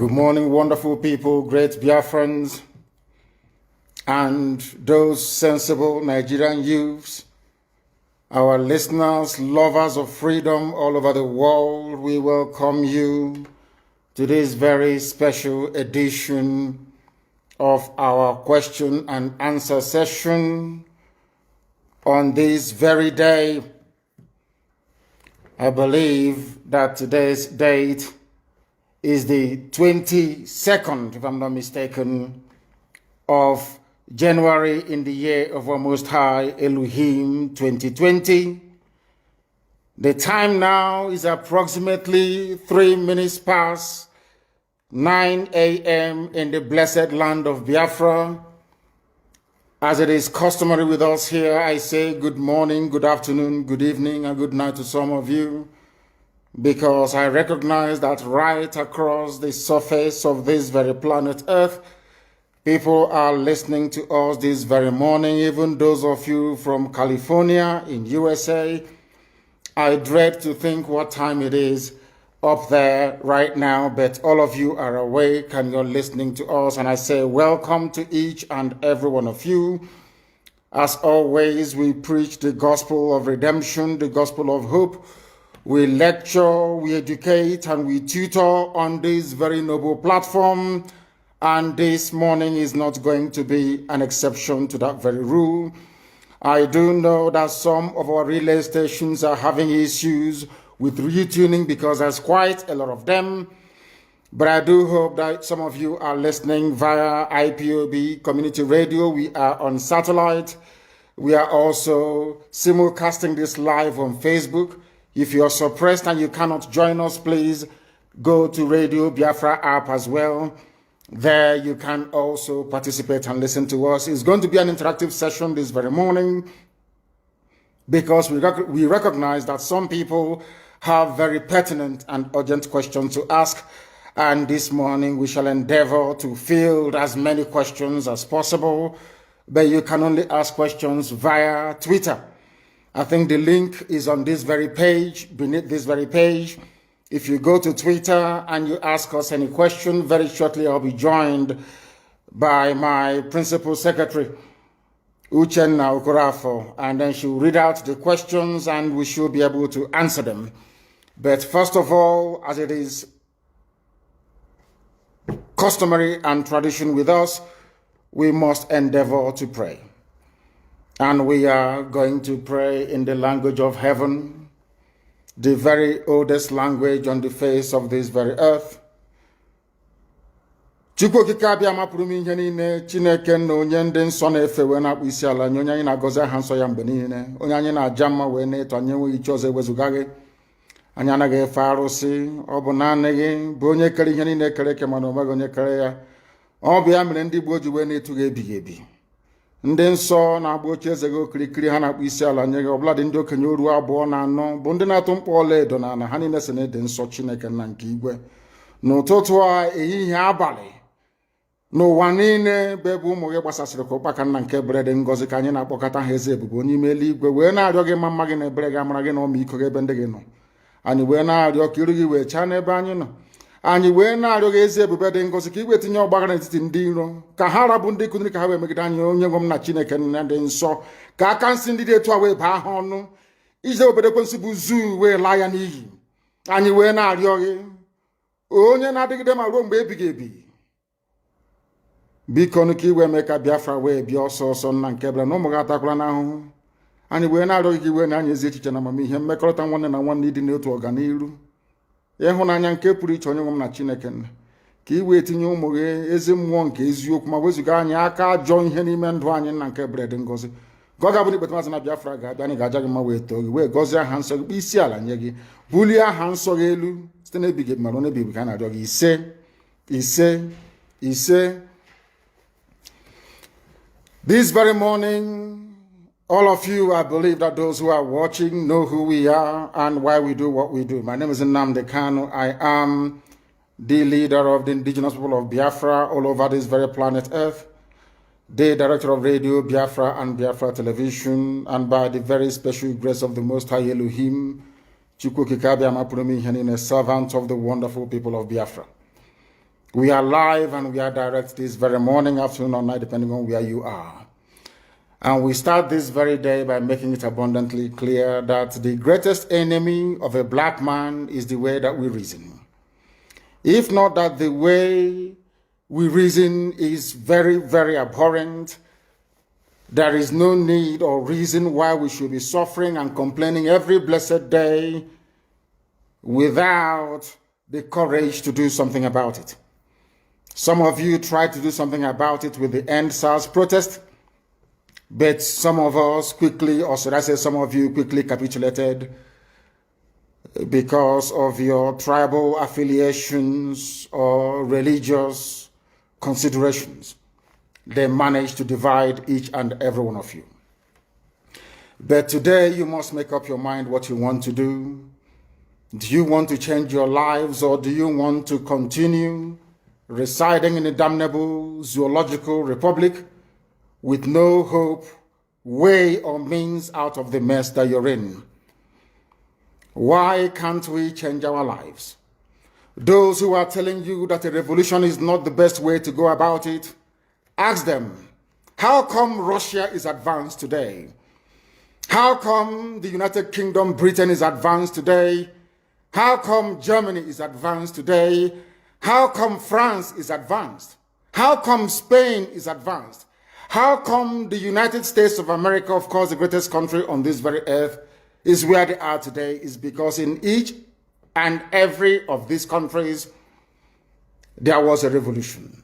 Good morning, wonderful people, great Biafrans, and those sensible Nigerian youths, our listeners, lovers of freedom all over the world. We welcome you to this very special edition of our question and answer session on this very day. I believe that today's date is the 22nd, if I'm not mistaken, of January in the year of our Most High Elohim 2020. The time now is approximately 3 minutes past 9 a.m. in the blessed land of Biafra. As it is customary with us here, I say good morning, good afternoon, good evening, and good night to some of you, because I recognize that right across the surface of this very planet Earth, people are listening to us this very morning, even those of you from California in USA. I dread to think what time it is up there right now, but all of you are awake and you're listening to us, and I say welcome to each and every one of you. As always, we preach the gospel of redemption, the gospel of hope. We lecture, we educate, and we tutor on this very noble platform. And this morning is not going to be an exception to that very rule. I do know that some of our relay stations are having issues with retuning because there's quite a lot of them. But I do hope that some of you are listening via IPOB Community Radio. We are on satellite. We are also simulcasting this live on Facebook. If you are suppressed and you cannot join us, please go to Radio Biafra app as well. There you can also participate and listen to us. It's going to be an interactive session this very morning because we recognize that some people have very pertinent and urgent questions to ask. And this morning we shall endeavor to field as many questions as possible, but you can only ask questions via Twitter. I think the link is on this very page, beneath this very page. If you go to Twitter and you ask us any question, very shortly I'll be joined by my principal secretary, Uchenna Okorafo, and then she'll read out the questions and we should be able to answer them. But first of all, as it is customary and tradition with us, we must endeavor to pray. And we are going to pray in the language of heaven, the very oldest language on the face of this very earth. Chukwu okike abịa mapụrụ m ihe niile, Chineke na onye ndị nsọ na-efe wee na-akpụ isi ala nye onye anyị na-agọzi aha nsọ ya mgbe niile, onye anyị na-aja mma wee na-eto anyị enweghị iche ọzọ ewezuga gị. Anyị anaghị efe arụsị, ọ bụ naanị gị bụ onye kere ihe niile kere eke mana onweghị onye kere ya. Ọ bụ ya mere ndị Igbo ji wee na-etu gị ebighị ebi. Ndị nsọ na-agba oche eze gị okirikiri ha na-akpụ isi ala nye gị, ọbụladị ndị okenye oru abụọ na anọ bụ ndị na-atụ mkpọ ọla edo na ana ha niile si na-ede nsọ Chineke nna nke igwe. N'ụtụtụ a, ehihie, abalị, n'ụwa niile bụ ebe ụmụ gị gbasasịrị ka ụkpaka nna nke ebere dị ngọzi ka anyị na-akpọkọta ha eze ebube onye ime eluigwe wee na-arịọ gị mma gị na ebere gị, amara gị na ọmịiko gị ebe ndị gị nọ. Anyị wee na-arịọ ka iru gị wee chaa n'ebe anyị nọ. Anyị wee na-arịọ gị ezi ebube dị ngọzi ka igwe tinye ọgbaghara n'etiti ndị iro, ka ha rabụ ndị kụziri ka ha wee megide anyị, onye nwe m na Chineke nna dị nsọ, ka aka nsị ndị dị etu a wee baa ha ọnụ, ije obodo ekwensu bụ zuu wee laa ya n'iyi. Anyị wee na-arịọ gị, onye na-adịgide ma ruo mgbe ebighị ebi, biko nụ ka iwe mee ka Biafra wee bịa ọsọ ọsọ nna nke ebere na ụmụ gị atakwala n'ahụhụ. Anyị wee na-arịọ gị ka iwe na anyị ezi echiche na amamihe, mmekọrịta nwanne na nwanne ịdị n'otu ọganiru, ịhụnanya nke pụrụ iche onye nwe m na Chineke nna, ka iwe etinye ụmụ gị ezi mmụọ nke eziokwu ma wezuga anyị aka ajọ ihe n'ime ndụ anyị nna nke ebere dị ngọzi. Ka ọ ga-abụ na ikpeta maazị na Biafra ga-abịa, anyị ga-aja gị mma wee too gị, wee gọzie aha nsọ gị, kpee isi ala nye gị, bulie aha nsọ gị elu site n'ebighị ebi mara onye ebighị ebi ka a na-arịọ gị. Ise ise ise. This very morning, all of you, I believe that those who are watching know who we are and why we do what we do. My name is Nnamdi Kanu. I am the leader of the indigenous people of Biafra all over this very planet Earth, the director of Radio Biafra and Biafra Television, and by the very special grace of the Most High Elohim, Chukwu Kikabia Mapurumi Henine, servant of the wonderful people of Biafra. We are live and we are direct this very morning, afternoon, or night, depending on where you are. And we start this very day by making it abundantly clear that the greatest enemy of a black man is the way that we reason. If not that the way we reason is very, very abhorrent, there is no need or reason why we should be suffering and complaining every blessed day without the courage to do something about it. Some of you tried to do something about it with the End SARS protest, but some of us quickly, or should I say some of you quickly capitulated because of your tribal affiliations or religious considerations. They managed to divide each and every one of you. But today you must make up your mind what you want to do. Do you want to change your lives, or do you want to continue residing in a damnable zoological republic with no hope, way, or means out of the mess that you're in? Why can't we change our lives? Those who are telling you that a revolution is not the best way to go about it, ask them, how come Russia is advanced today? How come the United Kingdom, Britain is advanced today? How come Germany is advanced today? How come France is advanced? How come Spain is advanced? How come the United States of America, of course, the greatest country on this very earth, is where they are today? Is because in each and every of these countries, there was a revolution.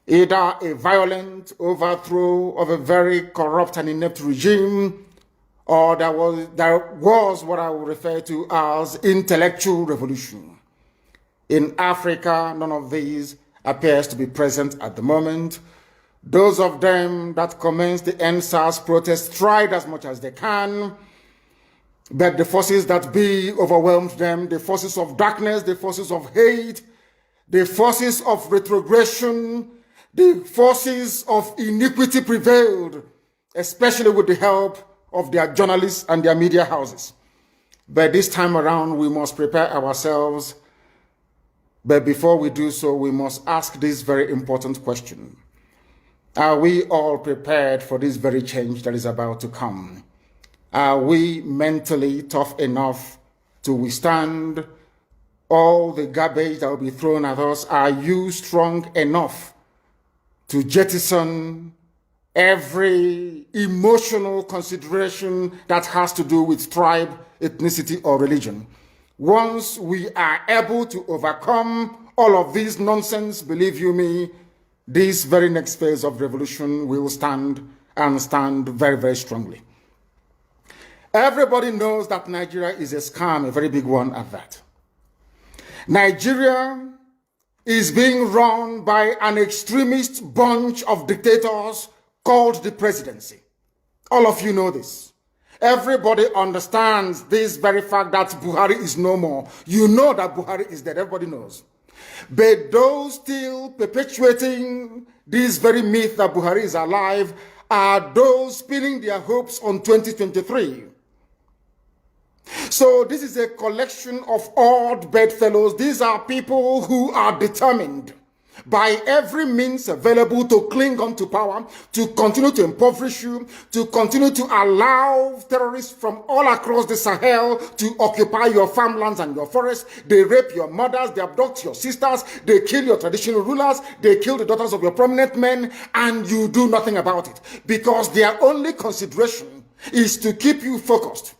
Either a violent overthrow of a very corrupt and inept regime, or there was what I would refer to as intellectual revolution. In Africa, none of these appears to be present at the moment. Those of them that commenced the End SARS protest tried as much as they can, but the forces that be overwhelmed them, the forces of darkness, the forces of hate, the forces of retrogression, the forces of iniquity prevailed, especially with the help of their journalists and their media houses. But this time around, we must prepare ourselves. But before we do so, we must ask this very important question. Are we all prepared for this very change that is about to come? Are we mentally tough enough to withstand all the garbage that will be thrown at us? Are you strong enough to jettison every emotional consideration that has to do with tribe, ethnicity, or religion? Once we are able to overcome all of this nonsense, believe you me, this very next phase of revolution will stand, and stand very, very strongly. Everybody knows that Nigeria is a scam, a very big one at that. Nigeria is being run by an extremist bunch of dictators called the presidency. All of you know this. Everybody understands this very fact that Buhari is no more. You know that Buhari is dead. Everybody knows. But those still perpetuating this very myth that Buhari is alive are those pinning their hopes on 2023. So this is a collection of odd bedfellows. These are people who are determined by every means available to cling on to power, to continue to impoverish you, to continue to allow terrorists from all across the Sahel to occupy your farmlands and your forests. They rape your mothers, they abduct your sisters, they kill your traditional rulers, they kill the daughters of your prominent men, and you do nothing about it. Because their only consideration is to keep you focused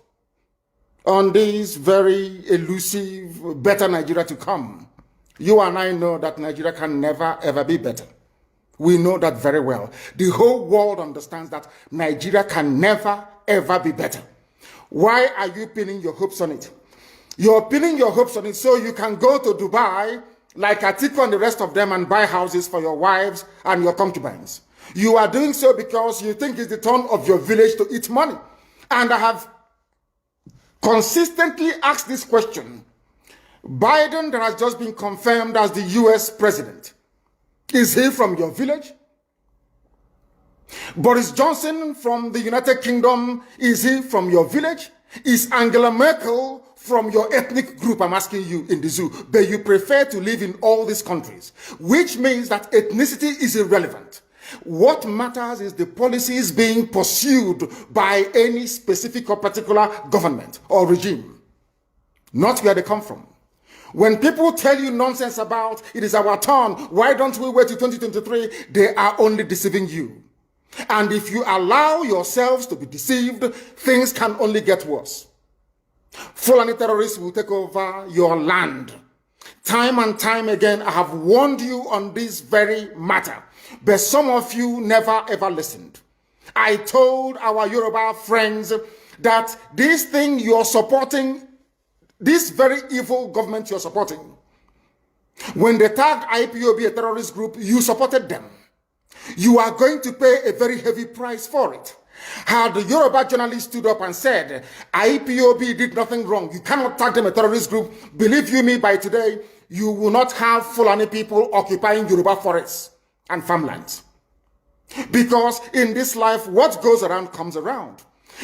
on this very elusive, better Nigeria to come. You and I know that Nigeria can never, ever be better. We know that very well. The whole world understands that Nigeria can never, ever be better. Why are you pinning your hopes on it? You're pinning your hopes on it so you can go to Dubai, like Atiku and the rest of them, and buy houses for your wives and your concubines. You are doing so because you think it's the turn of your village to eat money. And I have consistently asked this question. Biden, that has just been confirmed as the US president, is he from your village? Boris Johnson from the United Kingdom, is he from your village? Is Angela Merkel from your ethnic group, I'm asking you, in the zoo, but you prefer to live in all these countries, which means that ethnicity is irrelevant. What matters is the policies being pursued by any specific or particular government or regime, not where they come from. When people tell you nonsense about it is our turn, why don't we wait till 2023, they are only deceiving you. And if you allow yourselves to be deceived, things can only get worse. Fulani terrorists will take over your land. Time and time again, I have warned you on this very matter, but some of you never ever listened. I told our Yoruba friends that this thing you're supporting, this very evil government you're supporting, when they tagged IPOB a terrorist group, you supported them. You are going to pay a very heavy price for it. Had the Yoruba journalist stood up and said, IPOB did nothing wrong, you cannot tag them a terrorist group, believe you me, by today, you will not have Fulani people occupying Yoruba forests and farmlands. Because in this life, what goes around comes around.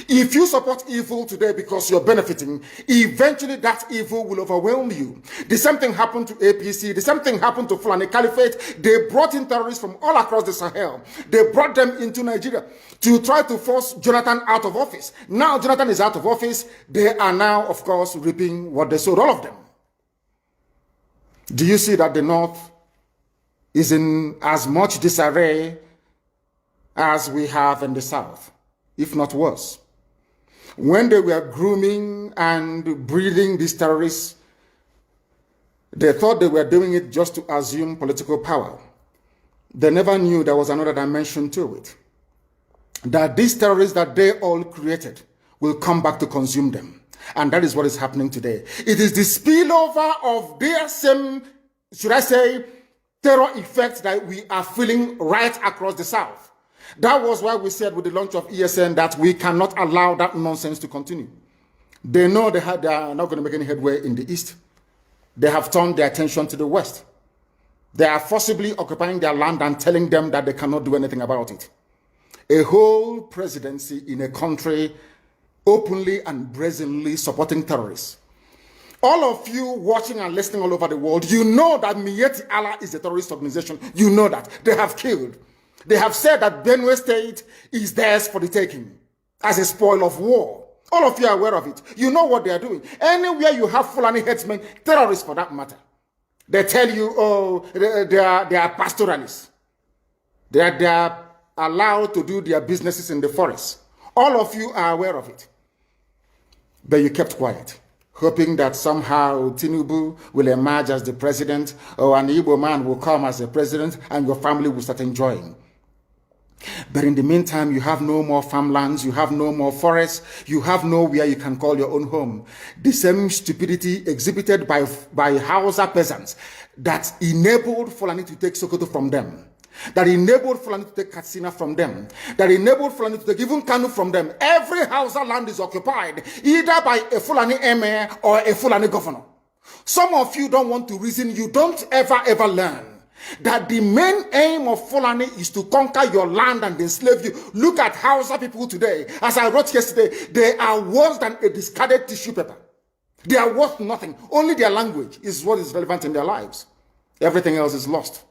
If you support evil today because you're benefiting, eventually that evil will overwhelm you. The same thing happened to APC. The same thing happened to Fulani Caliphate. They brought in terrorists from all across the Sahel. They brought them into Nigeria to try to force Jonathan out of office. Now Jonathan is out of office. They are now, of course, reaping what they sowed, all of them. Do you see that the North is in as much disarray as we have in the South, if not worse? When they were grooming and breeding these terrorists, they thought they were doing it just to assume political power. They never knew there was another dimension to it. That these terrorists that they all created will come back to consume them. And that is what is happening today. It is the spillover of their same, should I say, terror effects that we are feeling right across the South. That was why we said with the launch of ESN that we cannot allow that nonsense to continue. They know they are not going to make any headway in the East. They have turned their attention to the West. They are forcibly occupying their land and telling them that they cannot do anything about it. A whole presidency in a country openly and brazenly supporting terrorists. All of you watching and listening all over the world, you know that Miyetti Allah is a terrorist organization. You know that. They have killed. They have said that Benue State is theirs for the taking as a spoil of war. All of you are aware of it. You know what they are doing. Anywhere you have Fulani headsmen, terrorists for that matter, they tell you, oh, they are pastoralists. They are allowed to do their businesses in the forest. All of you are aware of it. But you kept quiet, hoping that somehow Tinubu will emerge as the president, or an Igbo man will come as the president, and your family will start enjoying. But in the meantime, you have no more farmlands, you have no more forests, you have nowhere you can call your own home. The same stupidity exhibited by Hausa peasants that enabled Fulani to take Sokoto from them, that enabled Fulani to take Katsina from them, that enabled Fulani to take even Kanu from them. Every Hausa land is occupied either by a Fulani emir or a Fulani governor. Some of you don't want to reason, you don't ever learn that the main aim of Fulani is to conquer your land and enslave you. Look at Hausa people today. As I wrote yesterday, they are worse than a discarded tissue paper. They are worth nothing. Only their language is what is relevant in their lives. Everything else is lost.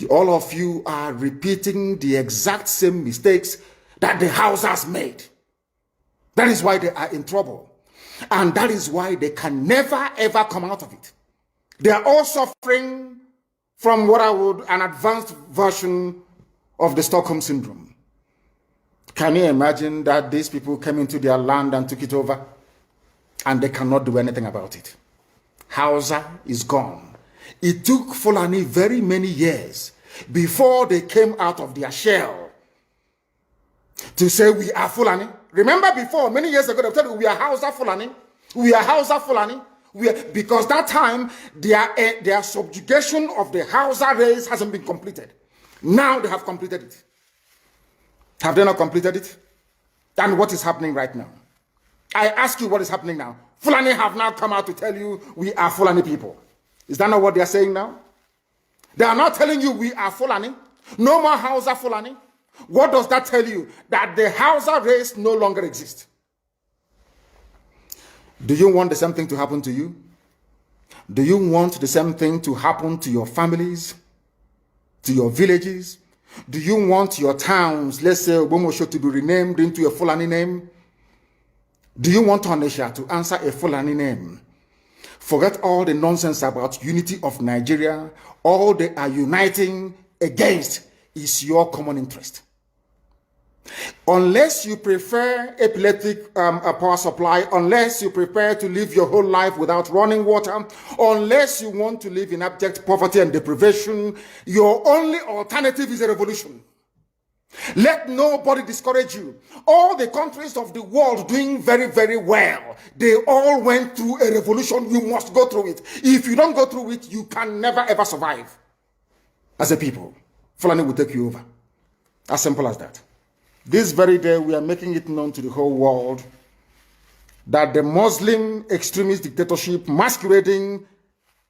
All of you are repeating the exact same mistakes that the Hausas made. That is why they are in trouble. And that is why they can never ever come out of it. They are all suffering from what I would, an advanced version of the Stockholm Syndrome. Can you imagine that these people came into their land and took it over and they cannot do anything about it? Hausa is gone. It took Fulani very many years before they came out of their shell to say we are Fulani. Remember before, many years ago, they told you we are Hausa Fulani. We are Hausa Fulani. Because that time, their subjugation of the Hausa race hasn't been completed. Now they have completed it. Have they not completed it? And what is happening right now? I ask you what is happening now. Fulani have now come out to tell you we are Fulani people. Is that not what they are saying now? They are not telling you we are Fulani. No more Hausa Fulani. What does that tell you? That the Hausa race no longer exists. Do you want the same thing to happen to you? Do you want the same thing to happen to your families, to your villages? Do you want your towns, let's say Obomosho, to be renamed into a Fulani name? Do you want Onisha to answer a Fulani name? Forget all the nonsense about unity of Nigeria. All they are uniting against is your common interest. Unless you prefer epileptic power supply, unless you prepare to live your whole life without running water, unless you want to live in abject poverty and deprivation, your only alternative is a revolution. Let nobody discourage you. All the countries of the world doing very, very well, they all went through a revolution. You must go through it. If you don't go through it, you can never ever survive as a people. Fulani will take you over. As simple as that. This very day, we are making it known to the whole world that the Muslim extremist dictatorship masquerading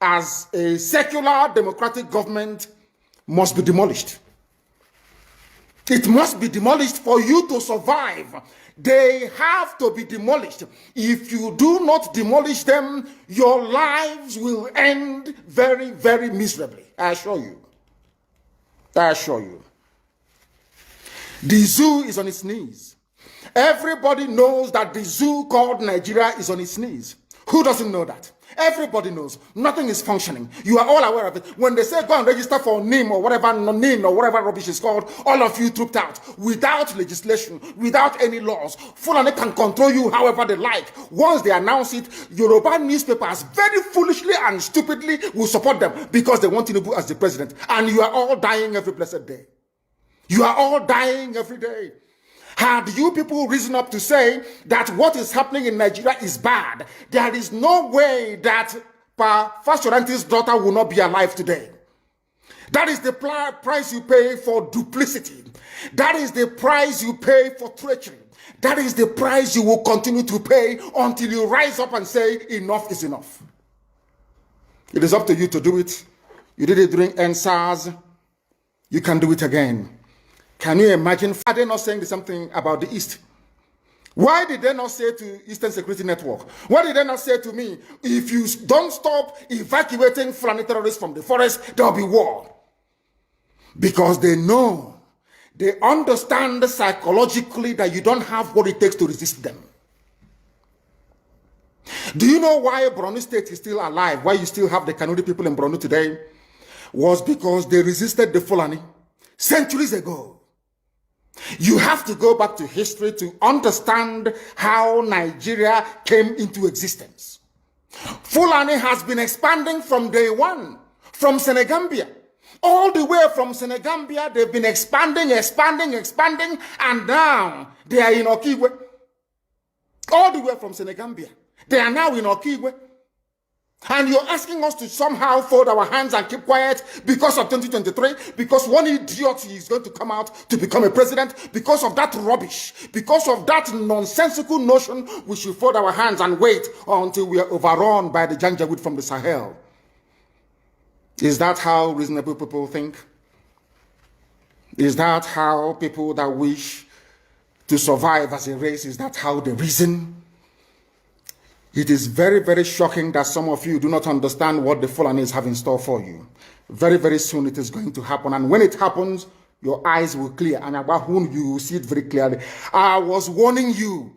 as a secular democratic government must be demolished. It must be demolished for you to survive. They have to be demolished. If you do not demolish them, your lives will end very, very miserably. I assure you. I assure you. The zoo is on its knees. Everybody knows that the zoo called Nigeria is on its knees. Who doesn't know that? Everybody knows. Nothing is functioning. You are all aware of it. When they say go and register for NIM or whatever, NIM or whatever rubbish is called, all of you trooped out without legislation, without any laws. Fulani can control you however they like. Once they announce it, Yoruba newspapers very foolishly and stupidly will support them because they want Tinubu as the president. And you are all dying every blessed day. You are all dying every day. Had you people risen up to say that what is happening in Nigeria is bad, there is no way that Fashoranti's daughter will not be alive today. That is the price you pay for duplicity. That is the price you pay for treachery. That is the price you will continue to pay until you rise up and say enough is enough. It is up to you to do it. You did it during NSAS. You can do it again. Can you imagine? Are they not saying the same thing about the East? Why did they not say to Eastern Security Network? Why did they not say to me, if you don't stop evacuating Fulani terrorists from the forest, there will be war? Because they know, they understand psychologically that you don't have what it takes to resist them. Do you know why Borno State is still alive? Why you still have the Kanu people in Borno today? Was because they resisted the Fulani centuries ago. You have to go back to history to understand how Nigeria came into existence. Fulani has been expanding from day one, from Senegambia. All the way from Senegambia, they've been expanding, and now they are in Okigwe. All the way from Senegambia. They are now in Okigwe. And you're asking us to somehow fold our hands and keep quiet because of 2023, because one idiot is going to come out to become a president, because of that rubbish, because of that nonsensical notion, we should fold our hands and wait until we are overrun by the Janjaweed from the Sahel. Is that how reasonable people think? Is that how people that wish to survive as a race, is that how they reason? It is very, very shocking that some of you do not understand what the Fulanis have in store for you. Very, very soon it is going to happen. And when it happens, your eyes will clear. And about whom you will see it very clearly. I was warning you.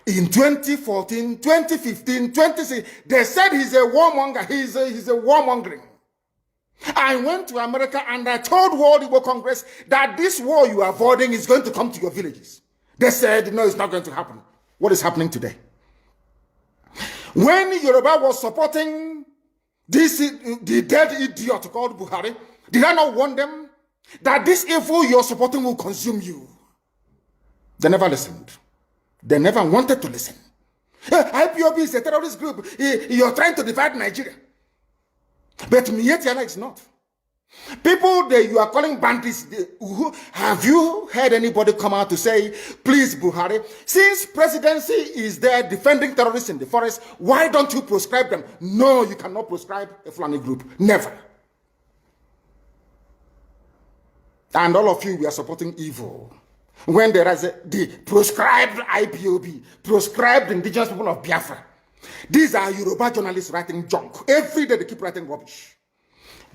In 2014, 2015, 2016, they said he's a warmonger. He's a warmongering. I went to America and I told World Igbo Congress that this war you are avoiding is going to come to your villages. They said, no, it's not going to happen. What is happening today? When Yoruba was supporting the dead idiot called Buhari, did I not warn them that this evil you're supporting will consume you? They never listened. They never wanted to listen. IPOB is a terrorist group. You're trying to divide Nigeria. But Mietiala is not. People that you are calling bandits, have you heard anybody come out to say, please Buhari, since presidency is there defending terrorists in the forest, why don't you proscribe them? No, you cannot proscribe a Fulani group. Never. And all of you, we are supporting evil. When there is the proscribed IPOB, proscribed indigenous people of Biafra, These are Yoruba journalists writing junk. Every day they keep writing rubbish.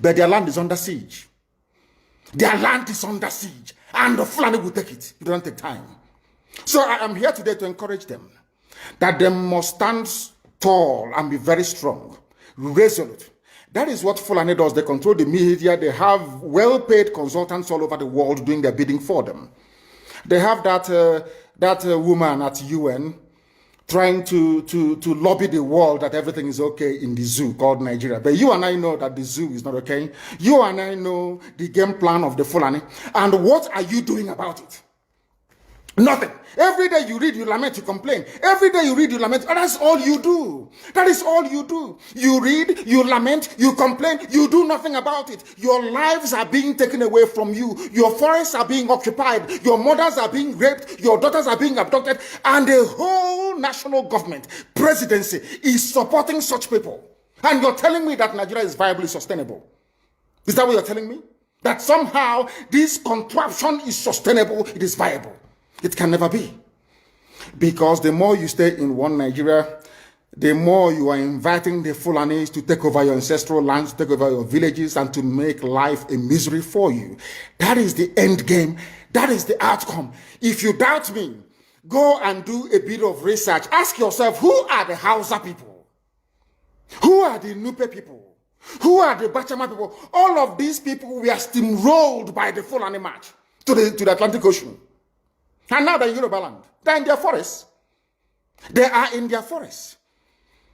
But their land is under siege. Their land is under siege. And the Fulani will take it. It doesn't take time. So I am here today to encourage them that they must stand tall and be very strong, resolute. That is what Fulani does. They control the media. They have well-paid consultants all over the world doing their bidding for them. They have that woman at UN trying to lobby the world that everything is okay in the zoo called Nigeria. But you and I know that the zoo is not okay. You and I know the game plan of the Fulani. And what are you doing about it? Nothing. Every day you read, you lament, you complain. Every day you read, you lament. And that's all you do. That is all you do. You read, you lament, you complain. You do nothing about it. Your lives are being taken away from you. Your forests are being occupied. Your mothers are being raped. Your daughters are being abducted. And the whole national government, presidency, is supporting such people. And you're telling me that Nigeria is viably sustainable. Is that what you're telling me? That somehow this contraption is sustainable, it is viable. It can never be. Because the more you stay in one Nigeria, the more you are inviting the Fulanis to take over your ancestral lands, to take over your villages, and to make life a misery for you. That is the end game. That is the outcome. If you doubt me, go and do a bit of research. Ask yourself, who are the Hausa people? Who are the Nupe people? Who are the Bachama people? All of these people were steamrolled by the Fulani march to the Atlantic Ocean. And now they're in Yoruba land. They're in their forests. They are in their forests.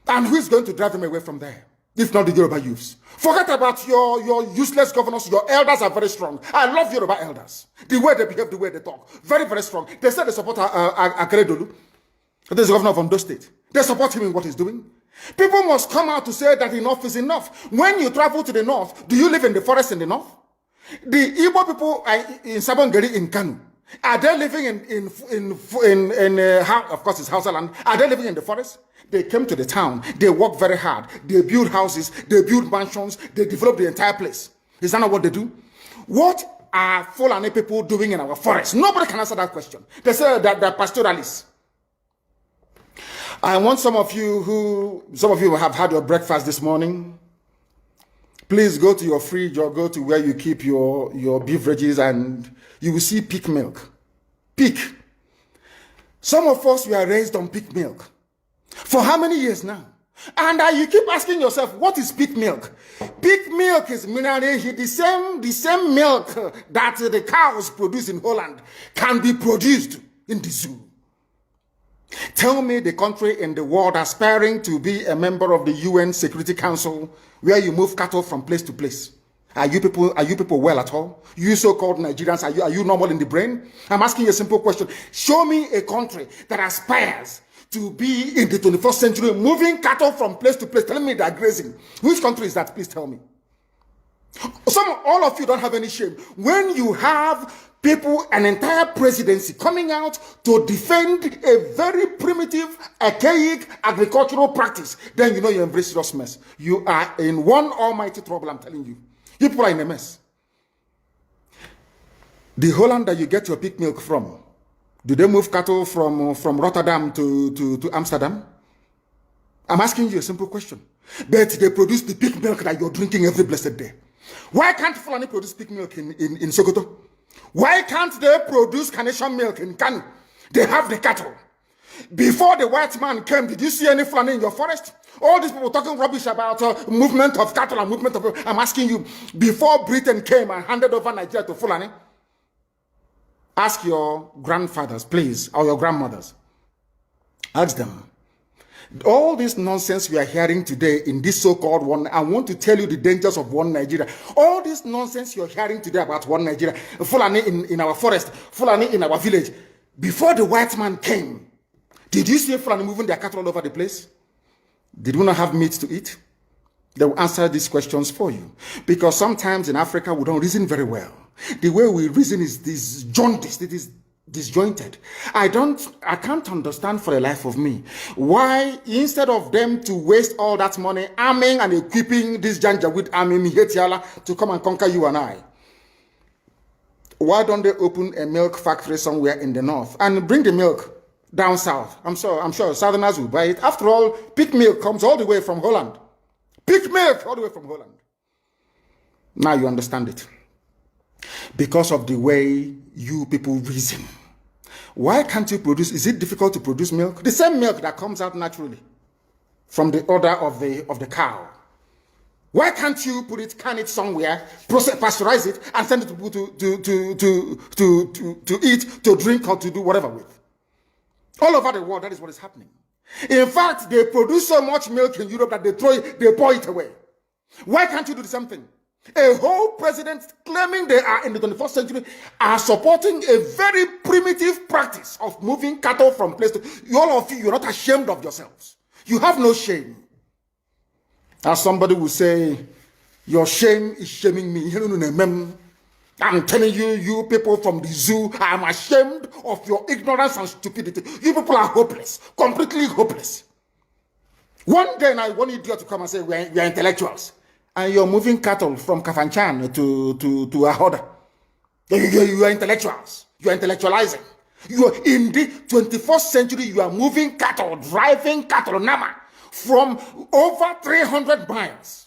And who is going to drive them away from there? If not the Yoruba youths. Forget about your useless governors. Your elders are very strong. I love Yoruba elders. The way they behave, the way they talk. Very, very strong. They said they support Akeredolu. This is the governor of Ondo State. They support him in what he's doing. People must come out to say that enough is enough. When you travel to the north, do you live in the forest in the north? The Igbo people in Sabongeri in Kanu, are they living of course it's Hausa land, are they living in the forest? They came to the town, they work very hard, they build houses, they build mansions, they develop the entire place. Is that not what they do? What are Fulani people doing in our forest? Nobody can answer that question. They say that they're pastoralists. I want some of you have had your breakfast this morning. Please go to your fridge or go to where you keep your beverages and you will see pig milk. Pig. Some of us were raised on pig milk. For how many years now? And you keep asking yourself, what is pig milk? Pig milk is minerally the same milk that the cows produce in Holland can be produced in the zoo. Tell me the country in the world aspiring to be a member of the UN Security Council where you move cattle from place to place. Are you people well at all? You so-called Nigerians, are you normal in the brain? I'm asking you a simple question. Show me a country that aspires to be in the 21st century moving cattle from place to place, telling me they're grazing. Which country is that? Please tell me. All of you don't have any shame. When you have people, an entire presidency coming out to defend a very primitive, archaic agricultural practice, then you know you're in very serious mess. You are in one almighty trouble, I'm telling you. You people are in a mess. The Holland that you get your pig milk from, do they move cattle from Rotterdam to Amsterdam? I'm asking you a simple question. But they produce the pig milk that you're drinking every blessed day. Why can't Fulani produce pig milk in Sokoto? Why can't they produce carnation milk in Kanu? They have the cattle. Before the white man came, did you see any Fulani in your forest? All these people talking rubbish about movement of cattle and movement of... I'm asking you, before Britain came and handed over Nigeria to Fulani, ask your grandfathers, please, or your grandmothers. Ask them. All this nonsense we are hearing today in this so-called one, I want to tell you the dangers of one Nigeria. All this nonsense you're hearing today about one Nigeria, Fulani in our forest, Fulani in our village. Before the white man came, did you see Fulani moving their cattle all over the place? Did we not have meat to eat? They will answer these questions for you. Because sometimes in Africa, we don't reason very well. The way we reason is disjointed. It is disjointed. I can't understand for the life of me why instead of them to waste all that money arming and equipping this Janjaweed army Mihetiala to come and conquer you and I, why don't they open a milk factory somewhere in the north and bring the milk down south. I'm sure Southerners will buy it. After all, pig milk comes all the way from Holland. Pig milk all the way from Holland. Now you understand it. Because of the way you people reason. Why can't you produce? Is it difficult to produce milk? The same milk that comes out naturally from the udder of the cow. Why can't you can it somewhere, pasteurize it, and send it to people to eat, to drink, or to do whatever with? All over the world, that is what is happening. In fact, they produce so much milk in Europe that they pour it away. Why can't you do the same thing? A whole president claiming they are in the 21st century are supporting a very primitive practice of moving cattle from place to... All of you, you're not ashamed of yourselves. You have no shame. As somebody will say, your shame is shaming me. I'm telling you, you people from the zoo, I'm ashamed of your ignorance and stupidity. You people are hopeless, completely hopeless. One day, I want idiot to come and say, we are intellectuals. And you're moving cattle from Kafanchan to Ahoda. You are intellectuals. You are intellectualizing. You are in the 21st century, you are moving cattle, driving cattle, Nama, from over 300 miles.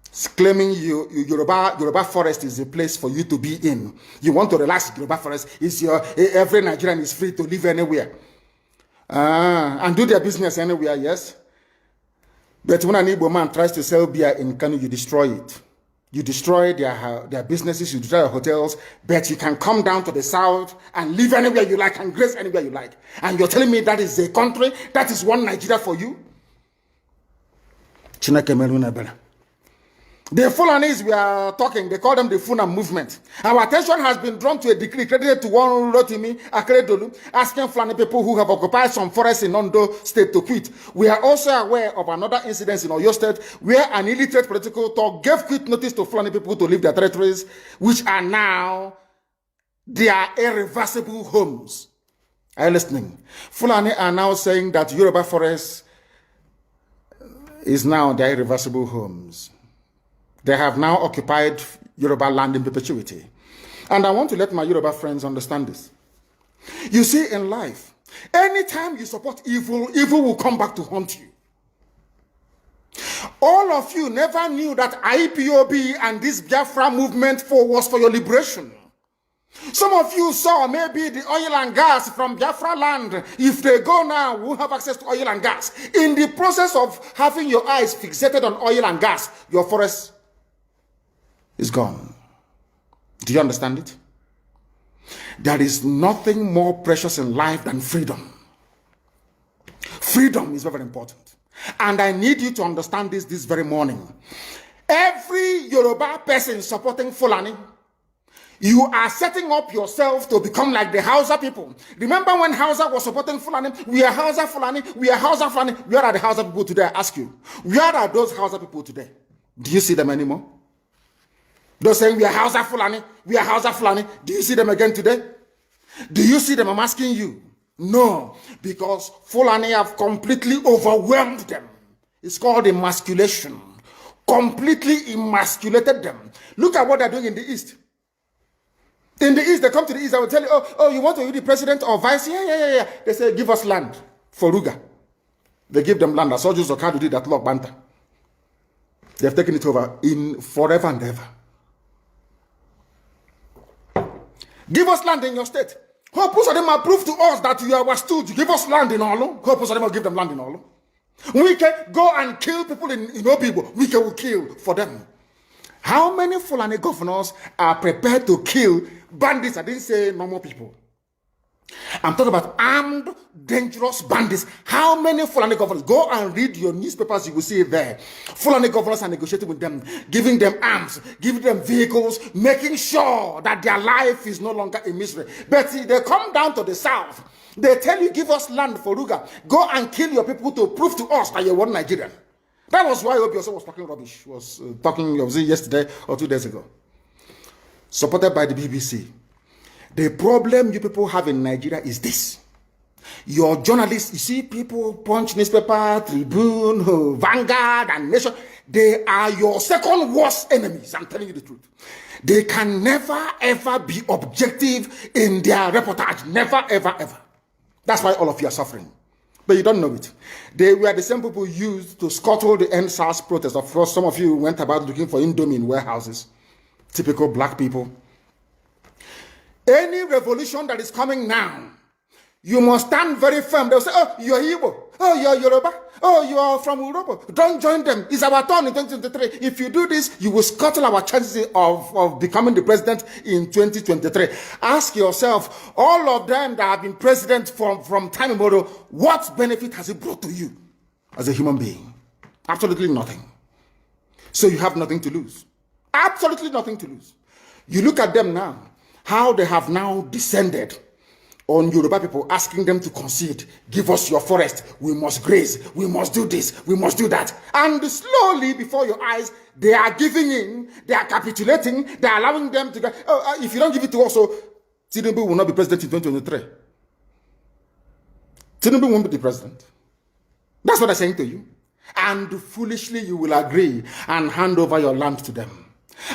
It's claiming Yoruba forest is a place for you to be in. You want to relax, Yoruba forest is every Nigerian is free to live anywhere. And do their business anywhere, yes. But when an Igbo man tries to sell beer in Kanu, you destroy it. You destroy their businesses, you destroy their hotels, but you can come down to the south and live anywhere you like and grace anywhere you like. And you're telling me that is a country, that is one Nigeria for you? The Fulanis we are talking, they call them the Funa movement. Our attention has been drawn to a decree credited to one Rotimi Akeredolu, asking Fulani people who have occupied some forests in Ondo State to quit. We are also aware of another incident in Oyo State where an illiterate political talk gave quit notice to Fulani people to leave their territories, which are now their irreversible homes. Are you listening? Fulani are now saying that Yoruba forest is now their irreversible homes. They have now occupied Yoruba land in perpetuity. And I want to let my Yoruba friends understand this. You see, in life, anytime you support evil, evil will come back to haunt you. All of you never knew that IPOB and this Biafra movement was for your liberation. Some of you saw maybe the oil and gas from Biafra land. If they go now, we'll have access to oil and gas. In the process of having your eyes fixated on oil and gas, your forest is gone. Do you understand it? There is nothing more precious in life than freedom. Freedom is very important. And I need you to understand this very morning. Every Yoruba person supporting Fulani, you are setting up yourself to become like the Hausa people. Remember when Hausa was supporting Fulani? We are Hausa Fulani, we are Hausa Fulani. Where are the Hausa people today? I ask you. Where are those Hausa people today? Do you see them anymore? Those saying we are Hausa Fulani, we are Hausa Fulani. Do you see them again today? Do you see them? I'm asking you. No, because Fulani have completely overwhelmed them. It's called emasculation. Completely emasculated them. Look at what they're doing in the East. In the East, they come to the East, I will tell you, oh, you want to be the president or vice? Yeah. They say, give us land for Ruga. They give them land. As soldiers of Kanu did that Lok Banta. They have taken it over in forever and ever. Give us land in your state. Hope of them prove to us that you are stood. Give us land in Olo. Hope of them will give them land in Olo. We can go and kill people in Obibo. We can kill for them. How many Fulani governors are prepared to kill bandits? I didn't say normal people. I'm talking about armed, dangerous bandits. How many Fulani governors? Go and read your newspapers, you will see it there. Fulani governors are negotiating with them, giving them arms, giving them vehicles, making sure that their life is no longer a misery. But they come down to the south. They tell you, give us land for Ruga. Go and kill your people to prove to us that you're one Nigerian. That was why Obioso was talking rubbish. Was talking yesterday or 2 days ago. Supported by the BBC. The problem you people have in Nigeria is this. Your journalists, you see people, Punch newspaper, Tribune, Vanguard, and Nation, they are your second worst enemies. I'm telling you the truth. They can never, ever be objective in their reportage. Never, ever, ever. That's why all of you are suffering. But you don't know it. They were the same people used to scuttle the NSAS protest. Of course, some of you went about looking for Indomie in warehouses. Typical black people. Any revolution that is coming now, you must stand very firm. They'll say, oh, you're Igbo. Oh, you're Yoruba. Oh, you are from Europe. Don't join them. It's our turn in 2023. If you do this, you will scuttle our chances of becoming the president in 2023. Ask yourself, all of them that have been president from time immemorial, what benefit has it brought to you as a human being? Absolutely nothing. So you have nothing to lose. Absolutely nothing to lose. You look at them now, how they have now descended on Yoruba people, asking them to concede, give us your forest, we must graze, we must do this, we must do that. And slowly before your eyes, they are giving in, they are capitulating, they are allowing them to go, oh, if you don't give it to us, so Tinubu will not be president in 2023. Tinubu won't be the president. That's what I'm saying to you. And foolishly you will agree and hand over your land to them.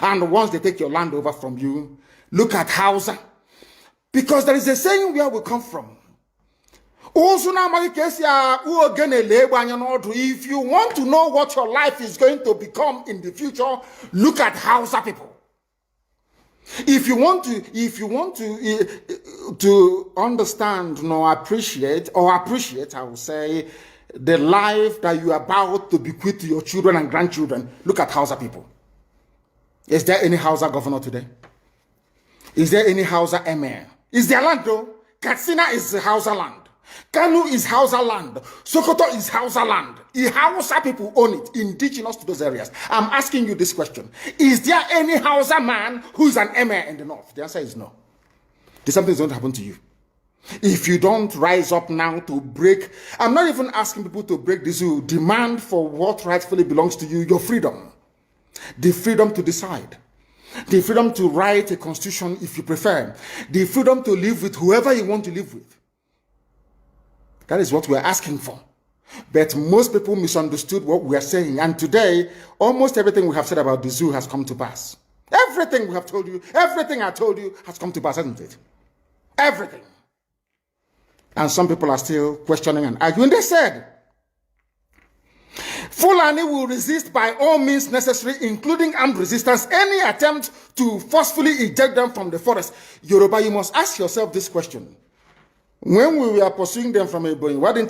And once they take your land over from you, look at Hausa. Because there is a saying where we come from. If you want to know what your life is going to become in the future, look at Hausa people. If you want to understand, appreciate, I will say, the life that you are about to bequeath to your children and grandchildren, look at Hausa people. Is there any Hausa governor today? Is there any Hausa emir? Is their land though? Katsina is Hausa land. Kanu is Hausa land. Sokoto is Hausa land. The Hausa people own it, indigenous to those areas. I'm asking you this question. Is there any Hausa man who is an emir in the north? The answer is no. Something's going to happen to you. If you don't rise up now to break, I'm not even asking people to break this, you demand for what rightfully belongs to you, your freedom. The freedom to decide. The freedom to write a constitution if you prefer. The freedom to live with whoever you want to live with. That is what we're asking for. But most people misunderstood what we are saying. And today, almost everything we have said about the zoo has come to pass. Everything we have told you, everything I told you has come to pass, hasn't it? Everything. And some people are still questioning and arguing. They said, Fulani will resist by all means necessary, including armed resistance, any attempt to forcefully eject them from the forest. Yoruba, you must ask yourself this question. When we were pursuing them from Ebonyi, why didn't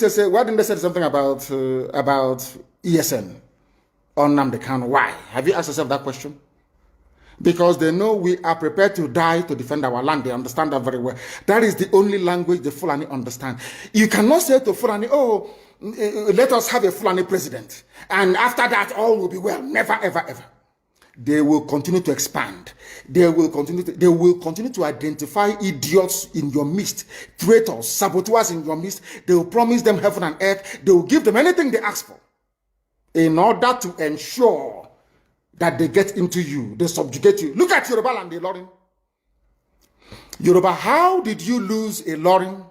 they say something about ESN or Nnamdi Kanu? Why? Have you asked yourself that question? Because they know we are prepared to die to defend our land. They understand that very well. That is the only language the Fulani understand. You cannot say to Fulani, oh, let us have a Fulani president. And after that, all will be well. Never, ever, ever. They will continue to expand. They will continue to identify idiots in your midst, traitors, saboteurs in your midst. They will promise them heaven and earth. They will give them anything they ask for in order to ensure that they get into you, they subjugate you. Look at Yoruba land, Ilorin. Yoruba, how did you lose Ilorin?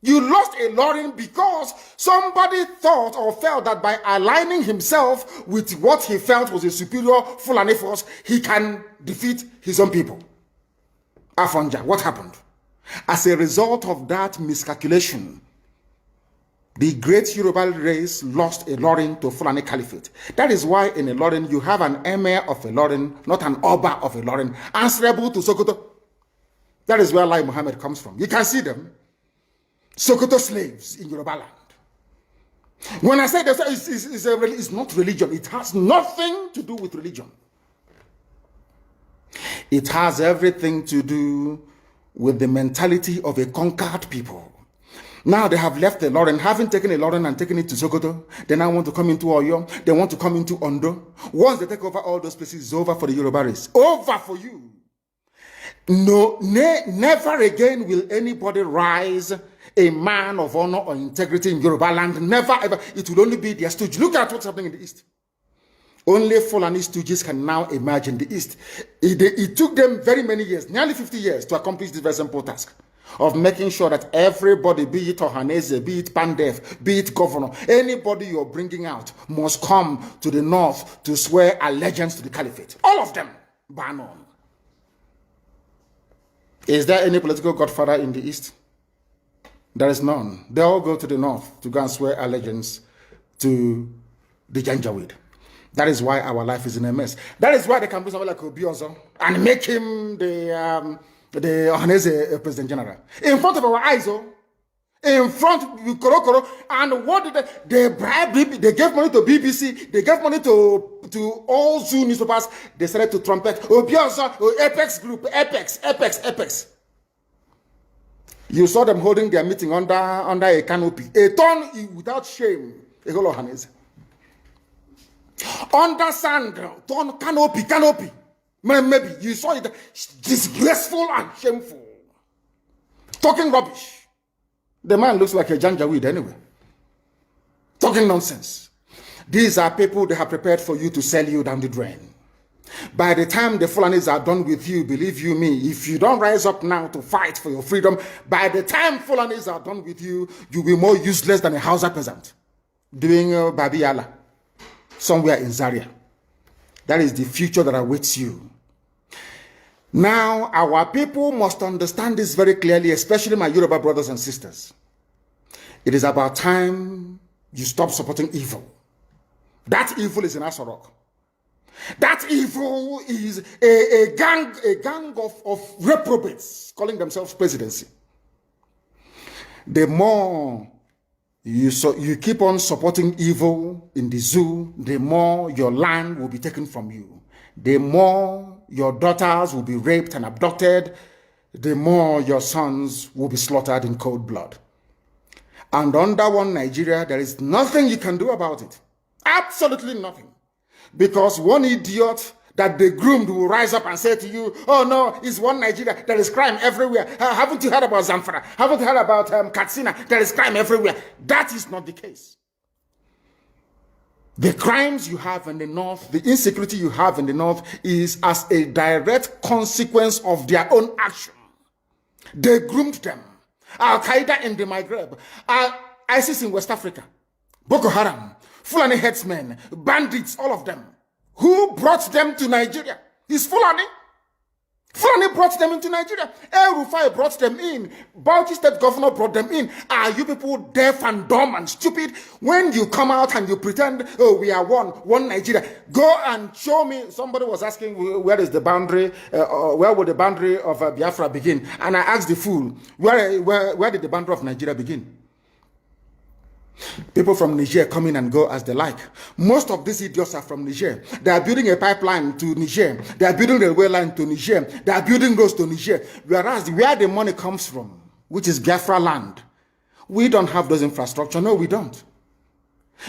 You lost Ilorin because somebody thought or felt that by aligning himself with what he felt was a superior Fulani force, he can defeat his own people. Afonja, what happened? As a result of that miscalculation, the great Yoruba race lost Ilorin to Fulani Caliphate. That is why in Ilorin you have an emir of Ilorin, not an Oba of Ilorin, answerable to Sokoto. That is where Lai Muhammad comes from. You can see them. Sokoto slaves in Yoruba land. When I say that, it's not religion. It has nothing to do with religion. It has everything to do with the mentality of a conquered people. Now they have left Ilorin, having taken Ilorin and taken it to Sokoto. They now want to come into Oyo. They want to come into Ondo. Once they take over all those places, it's over for the Yoruba race. Over for you. No, never again will anybody rise a man of honor or integrity in Yoruba land. Never ever. It will only be their stooge. Look at what's happening in the East. Only Fulani stooges can now emerge in the East. It took them very many years, nearly 50 years, to accomplish this very simple task of making sure that everybody, be it Ohanese, be it Pandef, be it governor, anybody you're bringing out must come to the north to swear allegiance to the caliphate. All of them, ban on. Is there any political godfather in the East? There is none. They all go to the north to go and swear allegiance to the Janjaweed. That is why our life is in a mess. That is why they can do something like Obiozo and make him the Ohanese President General. In front of our eyes, in front of Koro. And what did they bribe? They gave money to BBC. They gave money to all Zoo newspapers. They started to trumpet Obiozo, Apex Group, Apex. You saw them holding their meeting under a canopy. A ton without shame. A whole Ohanese. Under sand, ton canopy. Maybe you saw it disgraceful and shameful. Talking rubbish. The man looks like a Janjaweed anyway. Talking nonsense. These are people they have prepared for you to sell you down the drain. By the time the Fulanis are done with you, believe you me, if you don't rise up now to fight for your freedom, by the time Fulanis are done with you, you'll be more useless than a Hausa peasant doing Babiala somewhere in Zaria. That is the future that awaits you. Now, our people must understand this very clearly, especially my Yoruba brothers and sisters. It is about time you stop supporting evil. That evil is in Asorok. That evil is a gang of reprobates calling themselves presidency. The more you keep on supporting evil in the zoo, the more your land will be taken from you. The more your daughters will be raped and abducted, the more your sons will be slaughtered in cold blood. And under one Nigeria, there is nothing you can do about it. Absolutely nothing. Because one idiot that they groomed will rise up and say to you, oh no, it's one Nigeria, there is crime everywhere. Haven't you heard about Zamfara? Haven't you heard about Katsina? There is crime everywhere. That is not the case. The crimes you have in the north, the insecurity you have in the north is as a direct consequence of their own action. They groomed them. Al-Qaeda in the Maghreb, ISIS in West Africa, Boko Haram, Fulani headsmen, bandits, all of them. Who brought them to Nigeria? It's Fulani. Fulani brought them into Nigeria. El Rufai brought them in. Bauchi State Governor brought them in. Are you people deaf and dumb and stupid? When you come out and you pretend, oh, we are one Nigeria. Go and show me. Somebody was asking, where is the boundary? Where would the boundary of Biafra begin? And I asked the fool, where did the boundary of Nigeria begin? People from Niger come in and go as they like. Most of these idiots are from Niger. They are building a pipeline to Niger. They are building a railway line to Niger. They are building roads to Niger. Whereas where the money comes from, which is Biafra land, we don't have those infrastructure. No, we don't.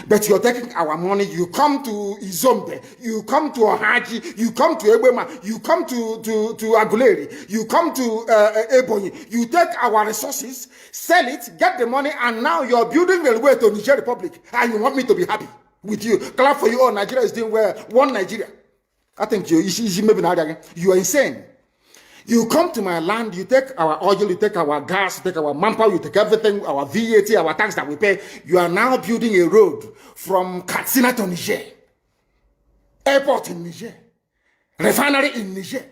But you're taking our money. You come to Izombe, you come to Ohaji, you come to Ebema, you come to Aguleri, you come to Ebonyi. You take our resources, sell it, get the money, and now you're building a way to Niger Republic. And you want me to be happy with you. Clap for you. Oh, Nigeria is doing well. One Nigeria. I think you are insane. You come to my land, you take our oil, you take our gas, you take our manpower, you take everything, our VAT, our tax that we pay. You are now building a road from Katsina to Niger. Airport in Niger. Refinery in Niger.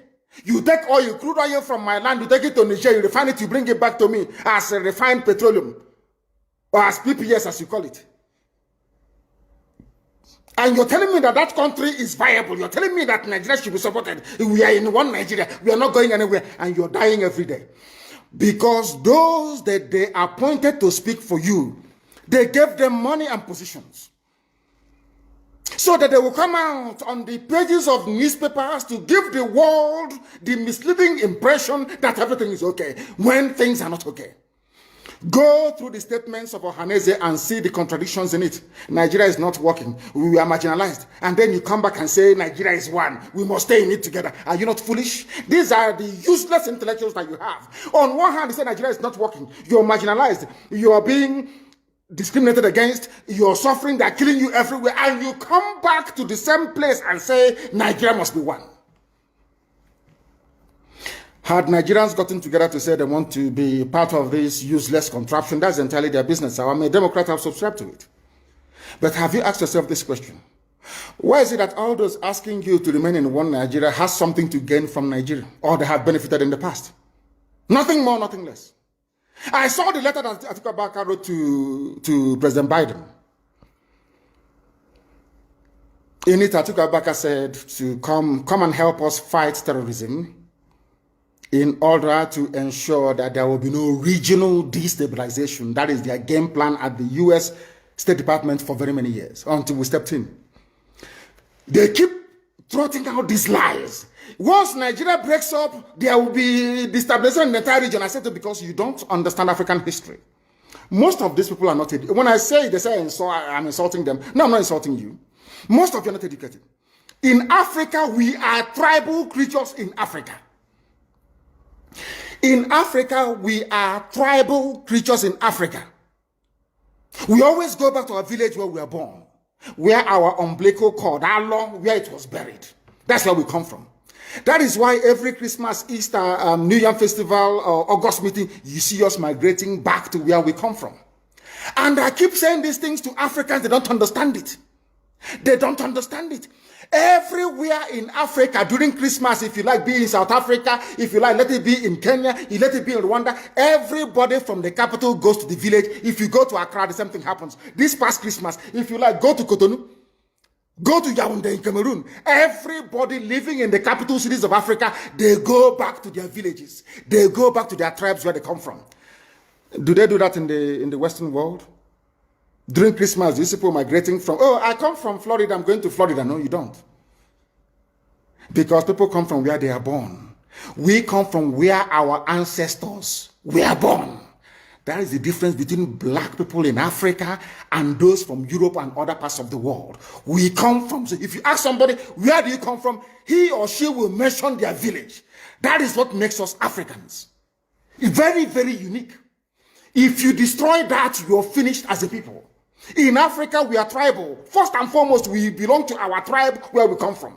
You take oil, crude oil from my land, you take it to Niger, you refine it, you bring it back to me as a refined petroleum. Or as PPS as you call it. And you're telling me that that country is viable. You're telling me that Nigeria should be supported. We are in one Nigeria. We are not going anywhere. And you're dying every day. Because those that they appointed to speak for you, they gave them money and positions. So that they will come out on the pages of newspapers to give the world the misleading impression that everything is okay, when things are not okay. Go through the statements of Ohanese and see the contradictions in it. Nigeria is not working. We are marginalized. And then you come back and say Nigeria is one. We must stay in it together. Are you not foolish? These are the useless intellectuals that you have. On one hand, you say Nigeria is not working. You're marginalized. You are being discriminated against. You're suffering. They're killing you everywhere. And you come back to the same place and say Nigeria must be one. Had Nigerians gotten together to say they want to be part of this useless contraption, that's entirely their business. I'm a Democrat, I've subscribed to it. But have you asked yourself this question? Why is it that all those asking you to remain in one Nigeria has something to gain from Nigeria, or they have benefited in the past? Nothing more, nothing less. I saw the letter that Atiku Abubakar wrote to President Biden. In it, Atiku Abubakar said to come and help us fight terrorism in order to ensure that there will be no regional destabilization. That is their game plan at the U.S. State Department for very many years, until we stepped in. They keep trotting out these lies. Once Nigeria breaks up, there will be destabilization in the entire region. I said it because you don't understand African history. Most of these people are not educated. When I say they say I'm insulting them, no, I'm not insulting you. Most of you are not educated. In Africa, we are tribal creatures in Africa. In Africa, we are tribal creatures in Africa. We always go back to our village where we were born, where our umbilical cord, our long, where it was buried. That's where we come from. That is why every Christmas, Easter, New Year Festival, or August meeting, you see us migrating back to where we come from. And I keep saying these things to Africans, they don't understand it. They don't understand it. Everywhere in Africa during Christmas, if you like, be in South Africa, if you like, let it be in Kenya, you let it be in Rwanda, everybody from the capital goes to the village. If you go to Accra, the same thing happens. This past Christmas, if you like, go to Cotonou, go to Yaoundé in Cameroon. Everybody living in the capital cities of Africa, they go back to their villages. They go back to their tribes where they come from. Do they do that in the Western world? During Christmas, these people migrating from, oh, I come from Florida, I'm going to Florida. No, you don't. Because people come from where they are born. We come from where our ancestors were born. That is the difference between black people in Africa and those from Europe and other parts of the world. We come from, so if you ask somebody, where do you come from? He or she will mention their village. That is what makes us Africans. It's very, very unique. If you destroy that, you're finished as a people. In Africa, we are tribal. First and foremost, we belong to our tribe where we come from.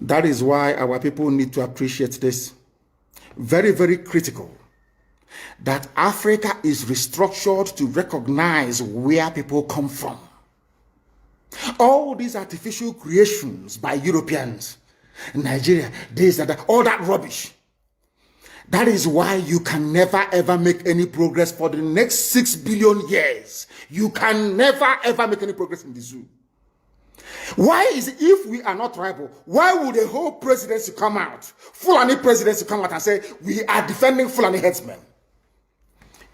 That is why our people need to appreciate this. Very, very critical. That Africa is restructured to recognize where people come from. All these artificial creations by Europeans, Nigeria, this, that, all that rubbish. That is why you can never ever make any progress for the next 6 billion years. You can never ever make any progress in the zoo. Why is it, if we are not tribal, why would a whole presidency come out, Fulani presidency come out and say, we are defending Fulani headsmen?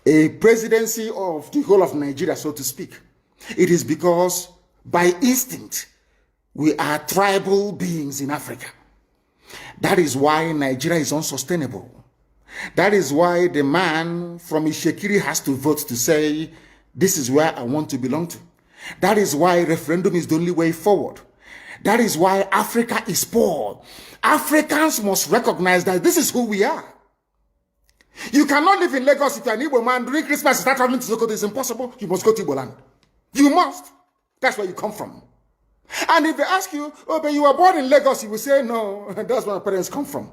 A presidency of the whole of Nigeria, so to speak. It is because by instinct, we are tribal beings in Africa. That is why Nigeria is unsustainable. That is why the man from Ishekiri has to vote to say, this is where I want to belong to. That is why referendum is the only way forward. That is why Africa is poor. Africans must recognize that this is who we are. You cannot live in Lagos if you're an Igbo man. During Christmas, you start traveling to Sokoto. It's impossible. You must go to Igbo land. You must. That's where you come from. And if they ask you, oh, but you were born in Lagos, you will say, no, that's where my parents come from.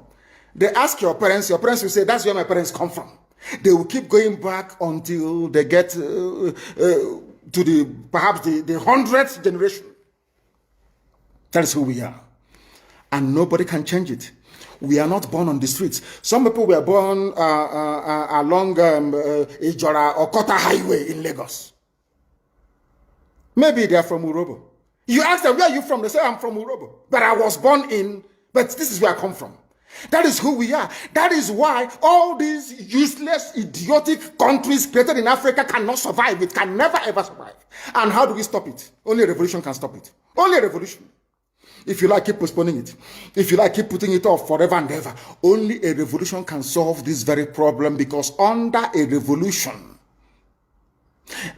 They ask your parents will say, that's where my parents come from. They will keep going back until they get to perhaps the 100th generation. That is who we are. And nobody can change it. We are not born on the streets. Some people were born along Ijora or Kota Highway in Lagos. Maybe they are from Urobo. You ask them, where are you from? They say, I'm from Urobo. But I was born in, but this is where I come from. That is who we are. That is why all these useless, idiotic countries created in Africa cannot survive. It can never ever survive. And how do we stop it? Only a revolution can stop it. Only a revolution. If you like, keep postponing it. If you like, keep putting it off forever and ever. Only a revolution can solve this very problem, because under a revolution,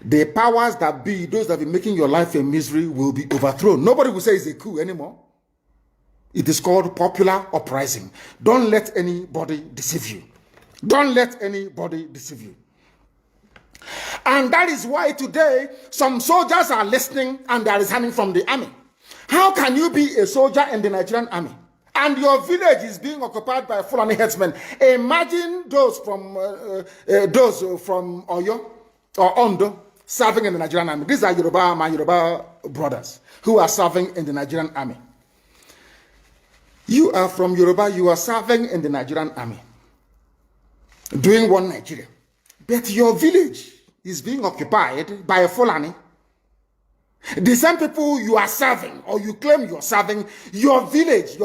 the powers that be, those that be making your life a misery, will be overthrown. Nobody will say it's a coup anymore. It is called popular uprising. Don't let anybody deceive you. Don't let anybody deceive you. And that is why today some soldiers are listening and they are resigning from the army. How can you be a soldier in the Nigerian army and your village is being occupied by Fulani headsmen? Imagine those from Oyo or Ondo serving in the Nigerian army. These are my Yoruba brothers who are serving in the Nigerian army. You are from Yoruba, you are serving in the Nigerian army. doing one Nigeria. But your village is being occupied by a Fulani. The same people you are serving, or you claim you are serving, your village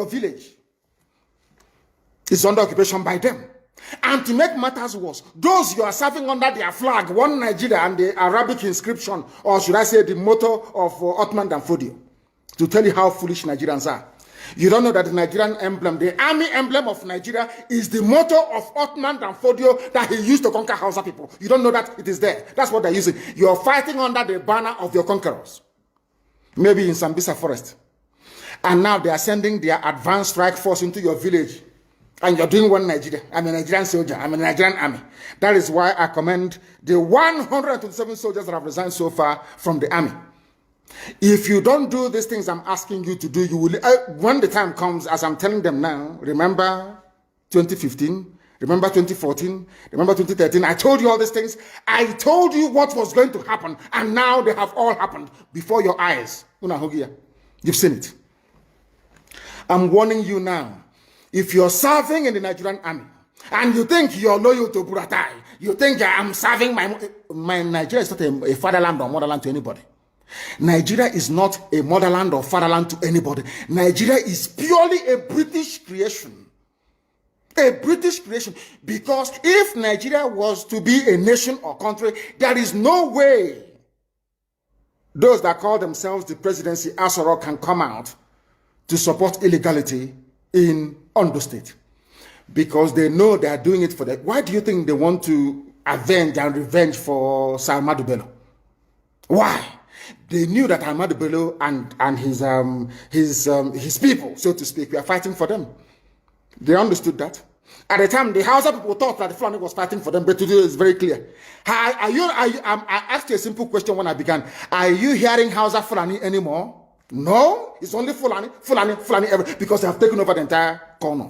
is under occupation by them. And to make matters worse, those you are serving under their flag, one Nigeria, and the Arabic inscription, or should I say the motto of Ottoman Danfodio, to tell you how foolish Nigerians are. You don't know that the Nigerian emblem, the army emblem of Nigeria, is the motto of Ottoman Danfodio that he used to conquer Hausa people. You don't know that it is there. That's what they're using. You are fighting under the banner of your conquerors. Maybe in Sambisa forest. And now they are sending their advanced strike force into your village. And you're doing one Nigeria. I'm a Nigerian soldier. I'm a Nigerian army. That is why I commend the 127 soldiers that have resigned so far from the army. If you don't do these things I'm asking you to do, you will, when the time comes, as I'm telling them now, remember 2015, remember 2014, remember 2013, I told you all these things. I told you what was going to happen, and now they have all happened before your eyes. You've seen it. I'm warning you now. If you're serving in the Nigerian army, and you think you're loyal to Buratai, you think I'm serving my Nigeria is not a fatherland or motherland to anybody. Nigeria is not a motherland or fatherland to anybody. Nigeria is purely a British creation. A British creation. Because if Nigeria was to be a nation or country, there is no way those that call themselves the presidency Asoro can come out to support illegality in Ondo State. Because they know they are doing it for that. Why do you think they want to avenge and revenge for Sir Ahmadu Bello? Why? They knew that Ahmadu Bello and his people, so to speak, were fighting for them. They understood that. At the time, the Hausa people thought that the Fulani was fighting for them, but today it's very clear. I asked you a simple question when I began. Are you hearing Hausa Fulani anymore? No, it's only Fulani, because they have taken over the entire corner.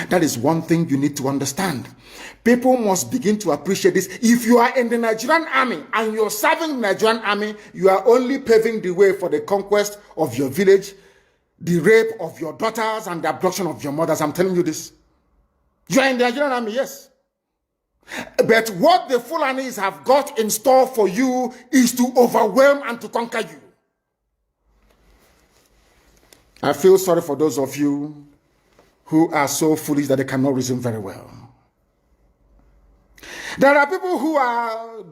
That is one thing you need to understand. People must begin to appreciate this. If you are in the Nigerian army and you're serving the Nigerian army, you are only paving the way for the conquest of your village, the rape of your daughters, and the abduction of your mothers. I'm telling you this. You are in the Nigerian army, yes. But what the Fulanis have got in store for you is to overwhelm and to conquer you. I feel sorry for those of you who are so foolish that they cannot reason very well. There are people who are,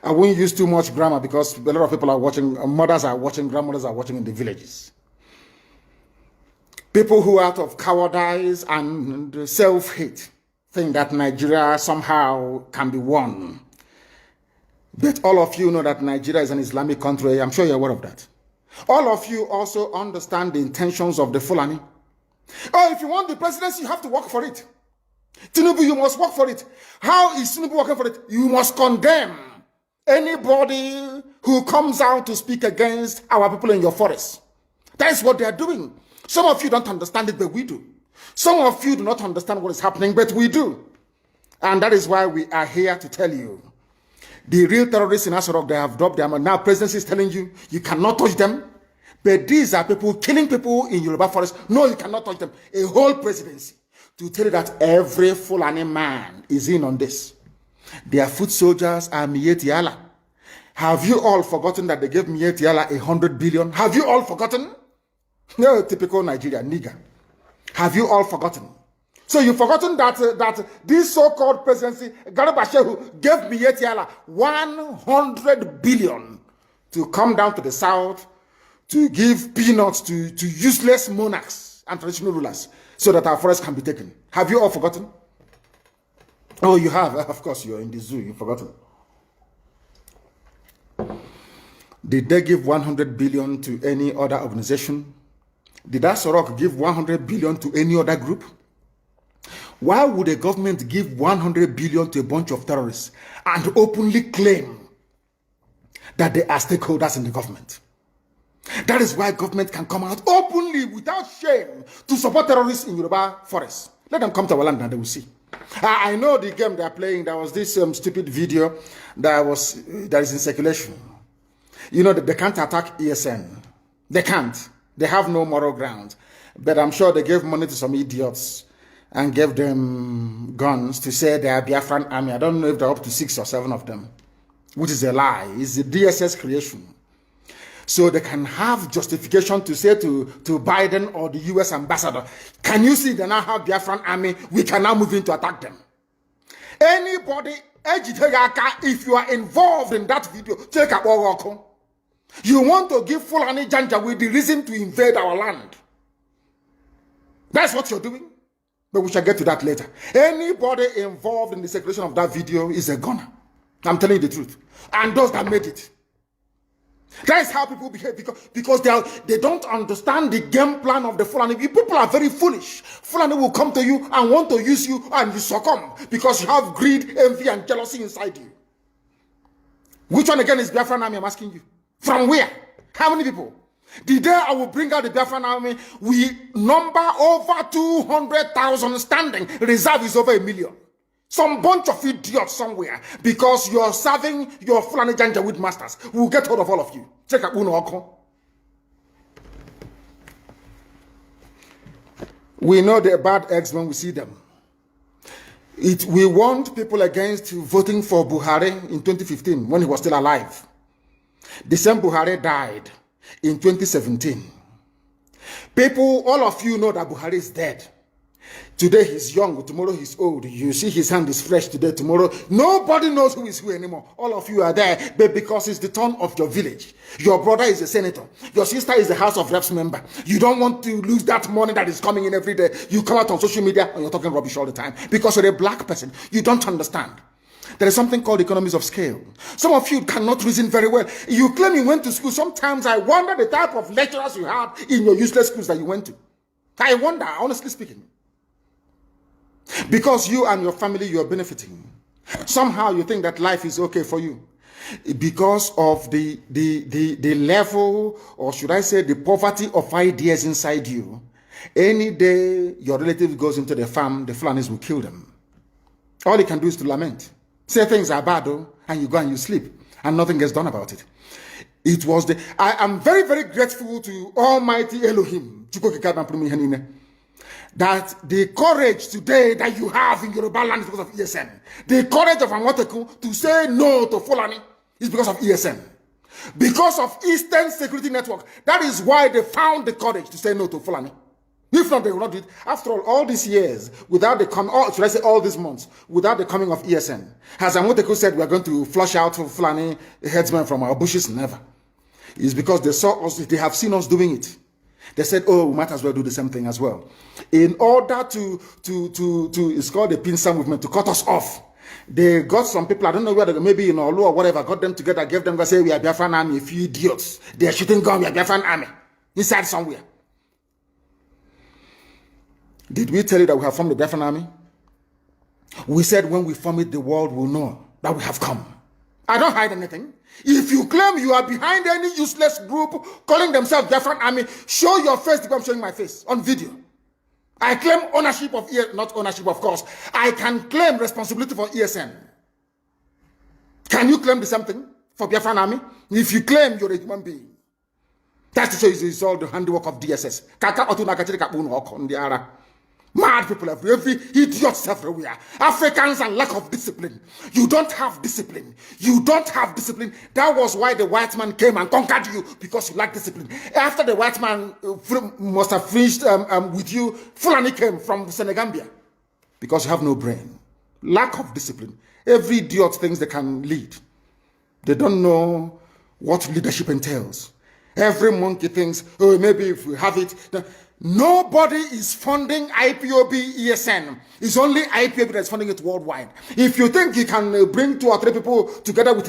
I won't use too much grammar because a lot of people are watching, mothers are watching, grandmothers are watching in the villages. People who out of cowardice and self-hate think that Nigeria somehow can be won. But all of you know that Nigeria is an Islamic country. I'm sure you're aware of that. All of you also understand the intentions of the Fulani. Oh, if you want the presidency, you have to work for it. Tinubu, you must work for it. How is Tinubu working for it? You must condemn anybody who comes out to speak against our people in your forest. That is what they are doing. Some of you don't understand it, but we do. Some of you do not understand what is happening, but we do. And that is why we are here to tell you. The real terrorists in Asarok, they have dropped them. And now presidency is telling you, you cannot touch them. But these are people killing people in Yoruba forest. No, you cannot touch them. A whole presidency to tell you that every Fulani man is in on this. Their foot soldiers are Mieti Allah. Have you all forgotten that they gave Mieti Allah 100 billion? Have you all forgotten? No, typical Nigeria, nigger. Have you all forgotten? So you've forgotten that this so-called presidency, Garba Shehu, gave Mieti Allah 100 billion to come down to the south to give peanuts to useless monarchs and traditional rulers so that our forests can be taken. Have you all forgotten? Oh, you have. Of course, you're in the zoo. You've forgotten. Did they give 100 billion to any other organization? Did Asorok give 100 billion to any other group? Why would a government give 100 billion to a bunch of terrorists and openly claim that they are stakeholders in the government? That is why government can come out openly without shame to support terrorists in Yoruba forests. Let them come to our land and they will see. I know the game they are playing. There was this stupid video that is in circulation. You know that they can't attack ESN. They can't. They have no moral ground. But I'm sure they gave money to some idiots and gave them guns to say they are Biafran army. I don't know if they're up to 6 or 7 of them, which is a lie. It's the DSS creation. So they can have justification to say to Biden or the US ambassador, can you see they now have Biafran army? We can now move in to attack them. Anybody, if you are involved in that video, take a walk. You want to give Fulani Janja with the reason to invade our land. That's what you're doing. But we shall get to that later. Anybody involved in the circulation of that video is a gunner. I'm telling you the truth. And those that made it. That is how people behave because they don't understand the game plan of the Fulani. People are very foolish. Fulani will come to you and want to use you and you succumb because you have greed, envy, and jealousy inside you. Which one again is Biafran army? I'm asking you. From where? How many people? The day I will bring out the Biafran army, we number over 200,000 standing. Reserve is over 1 million. Some bunch of idiots somewhere because you're serving your Fulani Janjaweed masters. We'll get hold of all of you. Check out Uno. We know they're bad eggs when we see them. We warned people against voting for Buhari in 2015 when he was still alive. The same Buhari died in 2017. People, all of you know that Buhari is dead. Today he's young, tomorrow he's old. You see his hand is fresh today, tomorrow. Nobody knows who is who anymore. All of you are there, but because it's the turn of your village. Your brother is a senator. Your sister is a House of Reps member. You don't want to lose that money that is coming in every day. You come out on social media and you're talking rubbish all the time because you're a black person. You don't understand. There is something called economies of scale. Some of you cannot reason very well. You claim you went to school. Sometimes I wonder the type of lecturers you had in your useless schools that you went to. I wonder, honestly speaking. Because you and your family, you are benefiting. Somehow you think that life is okay for you. Because of the level, or should I say the poverty of ideas inside you. Any day your relative goes into the farm, the Fulanis will kill them. All you can do is to lament. Say things are bad, though, and you go and you sleep. And nothing gets done about it. I am very, very grateful to Almighty Elohim. That the courage today that you have in Yoruba land is because of ESN. The courage of Amoteku to say no to Fulani is because of ESN. Because of Eastern Security Network. That is why they found the courage to say no to Fulani. If not, they will not do it. After all these years, without the coming, or should I say all these months, without the coming of ESN, as Amoteku said, we are going to flush out Fulani headsmen from our bushes. Never. It's because they saw us, they have seen us doing it. They said, oh, we might as well do the same thing as well. In order to it's called the pincer movement, to cut us off. They got some people, I don't know whether maybe in Olu or whatever, got them together, gave them, say, we are Biafran army, a few idiots. They are shooting gun, we are Biafran army. Inside somewhere. Did we tell you that we have formed the Biafran army? We said when we form it, the world will know that we have come. I don't hide anything. If you claim you are behind any useless group calling themselves Biafran army, show your face because I'm showing my face on video. I claim ownership of not ownership, of course. I can claim responsibility for ESN. Can you claim the same thing for Biafran army? If you claim you're a human being, that's to show it's all the handiwork of DSS. Mad people every idiots everywhere. Africans and lack of discipline. You don't have discipline. You don't have discipline. That was why the white man came and conquered you, because you lack discipline. After the white man must have finished with you, Fulani came from Senegambia because you have no brain. Lack of discipline. Every idiot thinks they can lead. They don't know what leadership entails. Every monkey thinks, oh, maybe if we have it. Nobody is funding IPOB ESN. It's only IPOB that's funding it worldwide. If you think you can bring 2 or 3 people together with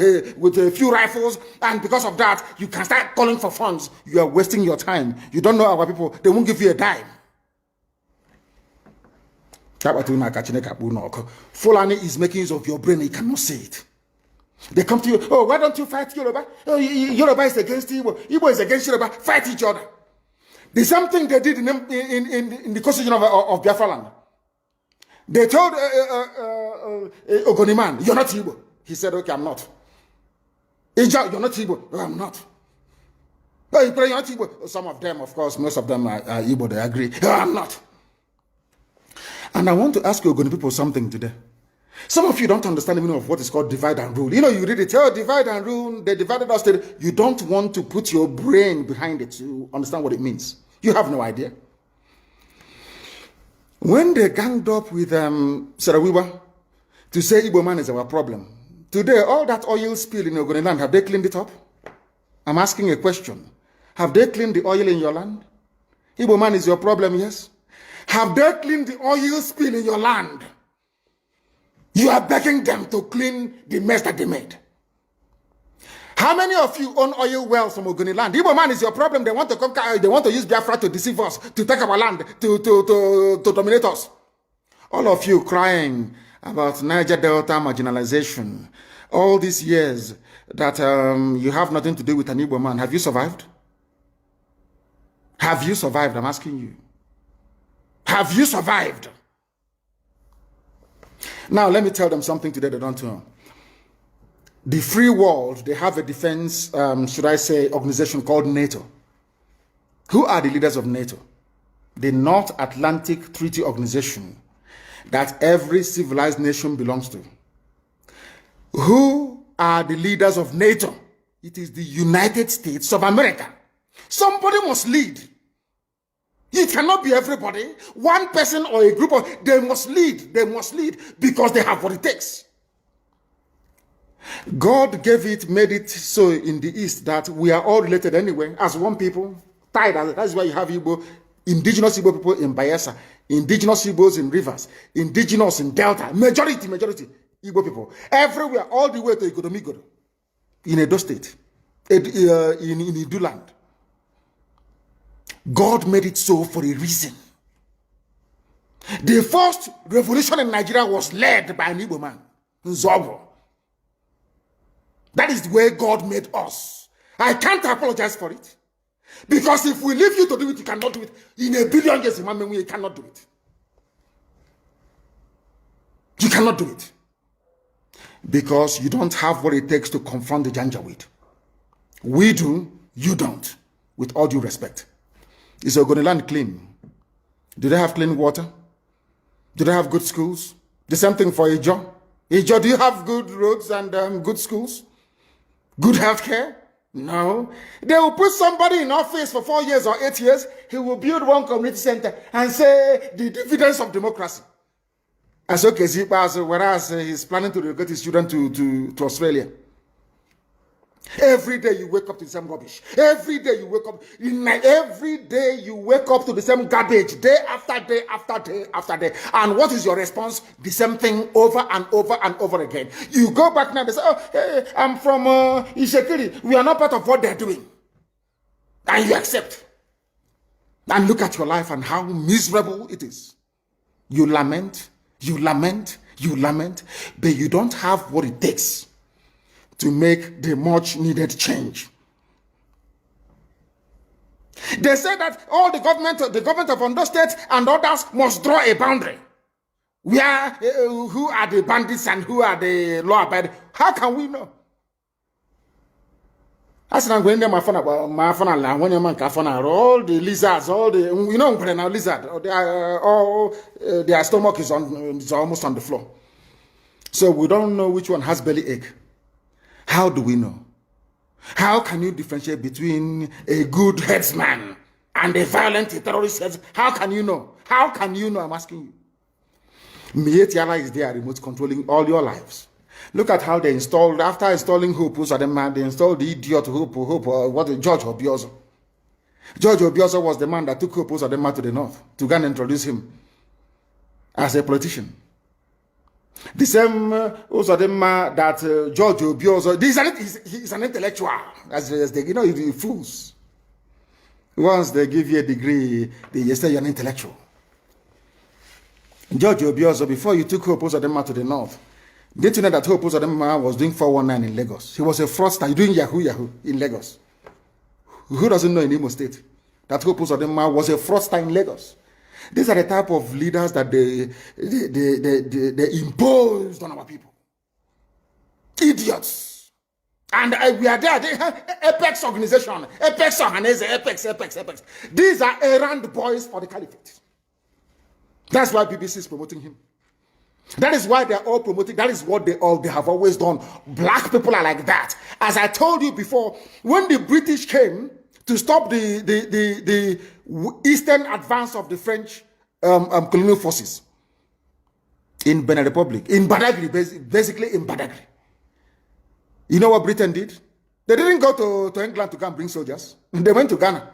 a few rifles, and because of that, you can start calling for funds, you are wasting your time. You don't know our people. They won't give you a dime. Fulani is making use of your brain. You cannot see it. They come to you, oh, why don't you fight Yoruba? Oh, Yoruba is against Igbo. Igbo is against Yoruba. Fight each other. The same thing they did in the constitution of Biafra land. They told Ogoniman, you're not Igbo. He said, okay, I'm not. Ija, you're not Igbo. Oh, I'm not. Oh, you're not Igbo. Some of them, of course, most of them are Igbo, they agree. Oh, I'm not. And I want to ask you, Ogoni people, something today. Some of you don't understand the meaning of what is called divide and rule. You know, you read it, oh, divide and rule, they divided us. You don't want to put your brain behind it to understand what it means. You have no idea. When they ganged up with Sarawiwa to say Igbo man is our problem, today, all that oil spill in Ogoni land, have they cleaned it up? I'm asking a question. Have they cleaned the oil in your land? Igbo man is your problem, yes? Have they cleaned the oil spill in your land? You are begging them to clean the mess that they made. How many of you own oil wells from Ogoni land? Igbo man is your problem. They want to conquer, they want to use Biafra to deceive us, to take our land, to dominate us. All of you crying about Niger Delta marginalization, all these years that you have nothing to do with an Igbo man. Have you survived? Have you survived? I'm asking you. Have you survived? Now, let me tell them something today they don't know. The free world, they have a defense, should I say, organization called NATO. Who are the leaders of NATO? The North Atlantic Treaty Organization that every civilized nation belongs to. Who are the leaders of NATO? It is the United States of America. Somebody must lead. It cannot be everybody. One person or a group of, they must lead. They must lead because they have what it takes. God gave it, made it so in the East that we are all related anyway, as one people, tied. That's why you have Igbo, indigenous Igbo people in Bayelsa, indigenous Igbos in Rivers, indigenous in Delta, majority Igbo people. Everywhere, all the way to Igodomigodo, in Edo State, in Idu land. God made it so for a reason. The first revolution in Nigeria was led by an Igbo man, Nzogo. That is the way God made us. I can't apologize for it. Because if we leave you to do it, you cannot do it. In a billion years, you cannot do it. You cannot do it. Because you don't have what it takes to confront the Janjaweed. We do, you don't. With all due respect. Is Ogoni land clean? Do they have clean water? Do they have good schools? The same thing for Ijo. Ijo, do you have good roads and good schools? Good health care? No. They will put somebody in office for 4 years or 8 years. He will build one community center and say the dividends of democracy. As okay, whereas he's planning to relocate his children to Australia. Every day you wake up to the same rubbish. Every day you wake up. Every day you wake up to the same garbage. Day after day after day after day. And what is your response? The same thing over and over and over again. You go back now and they say, oh, hey, I'm from Ishekiri. We are not part of what they're doing. And you accept. And look at your life and how miserable it is. You lament, you lament, you lament, but you don't have what it takes to make the much needed change. They say that all the government of Ondo State and others must draw a boundary. Where, who are the bandits and who are the law-abiding? How can we know? As I'm going there, my phone, when your man all the lizards, all the, you know, now lizard, their stomach is almost on the floor. So we don't know which one has belly ache. How do we know? How can you differentiate between a good headsman and a violent terrorist headsman? How can you know? How can you know? I'm asking you. Mietiala is there, remote controlling all your lives. Look at how they installed, after installing Hope, they installed the idiot Hope, George Obiozo. George Obiozo was the man that took Hope to the north to go and introduce him as a politician. The same Uzodinma that George Obiozo, he's an intellectual, as they, you know, the fools. Once they give you a degree, they say you're an intellectual. George Obiozo, before you took Hope Uzodinma to the north, did you know that Hope Uzodinma was doing 419 in Lagos? He was a fraudster doing Yahoo in Lagos. Who doesn't know in Imo State that Hope Uzodinma was a fraudster in Lagos? These are the type of leaders that they imposed on our people. Idiots. And we are there. They have Apex organization. Apex Ohanese. Apex. These are errand boys for the caliphate. That's why BBC is promoting him. That is why they're all promoting. That is what they have always done. Black people are like that. As I told you before, when the British came to stop the eastern advance of the French colonial forces in Benin Republic, in Badagry, basically in Badagry, you know what Britain did? They didn't go to England to come bring soldiers. They went to Ghana.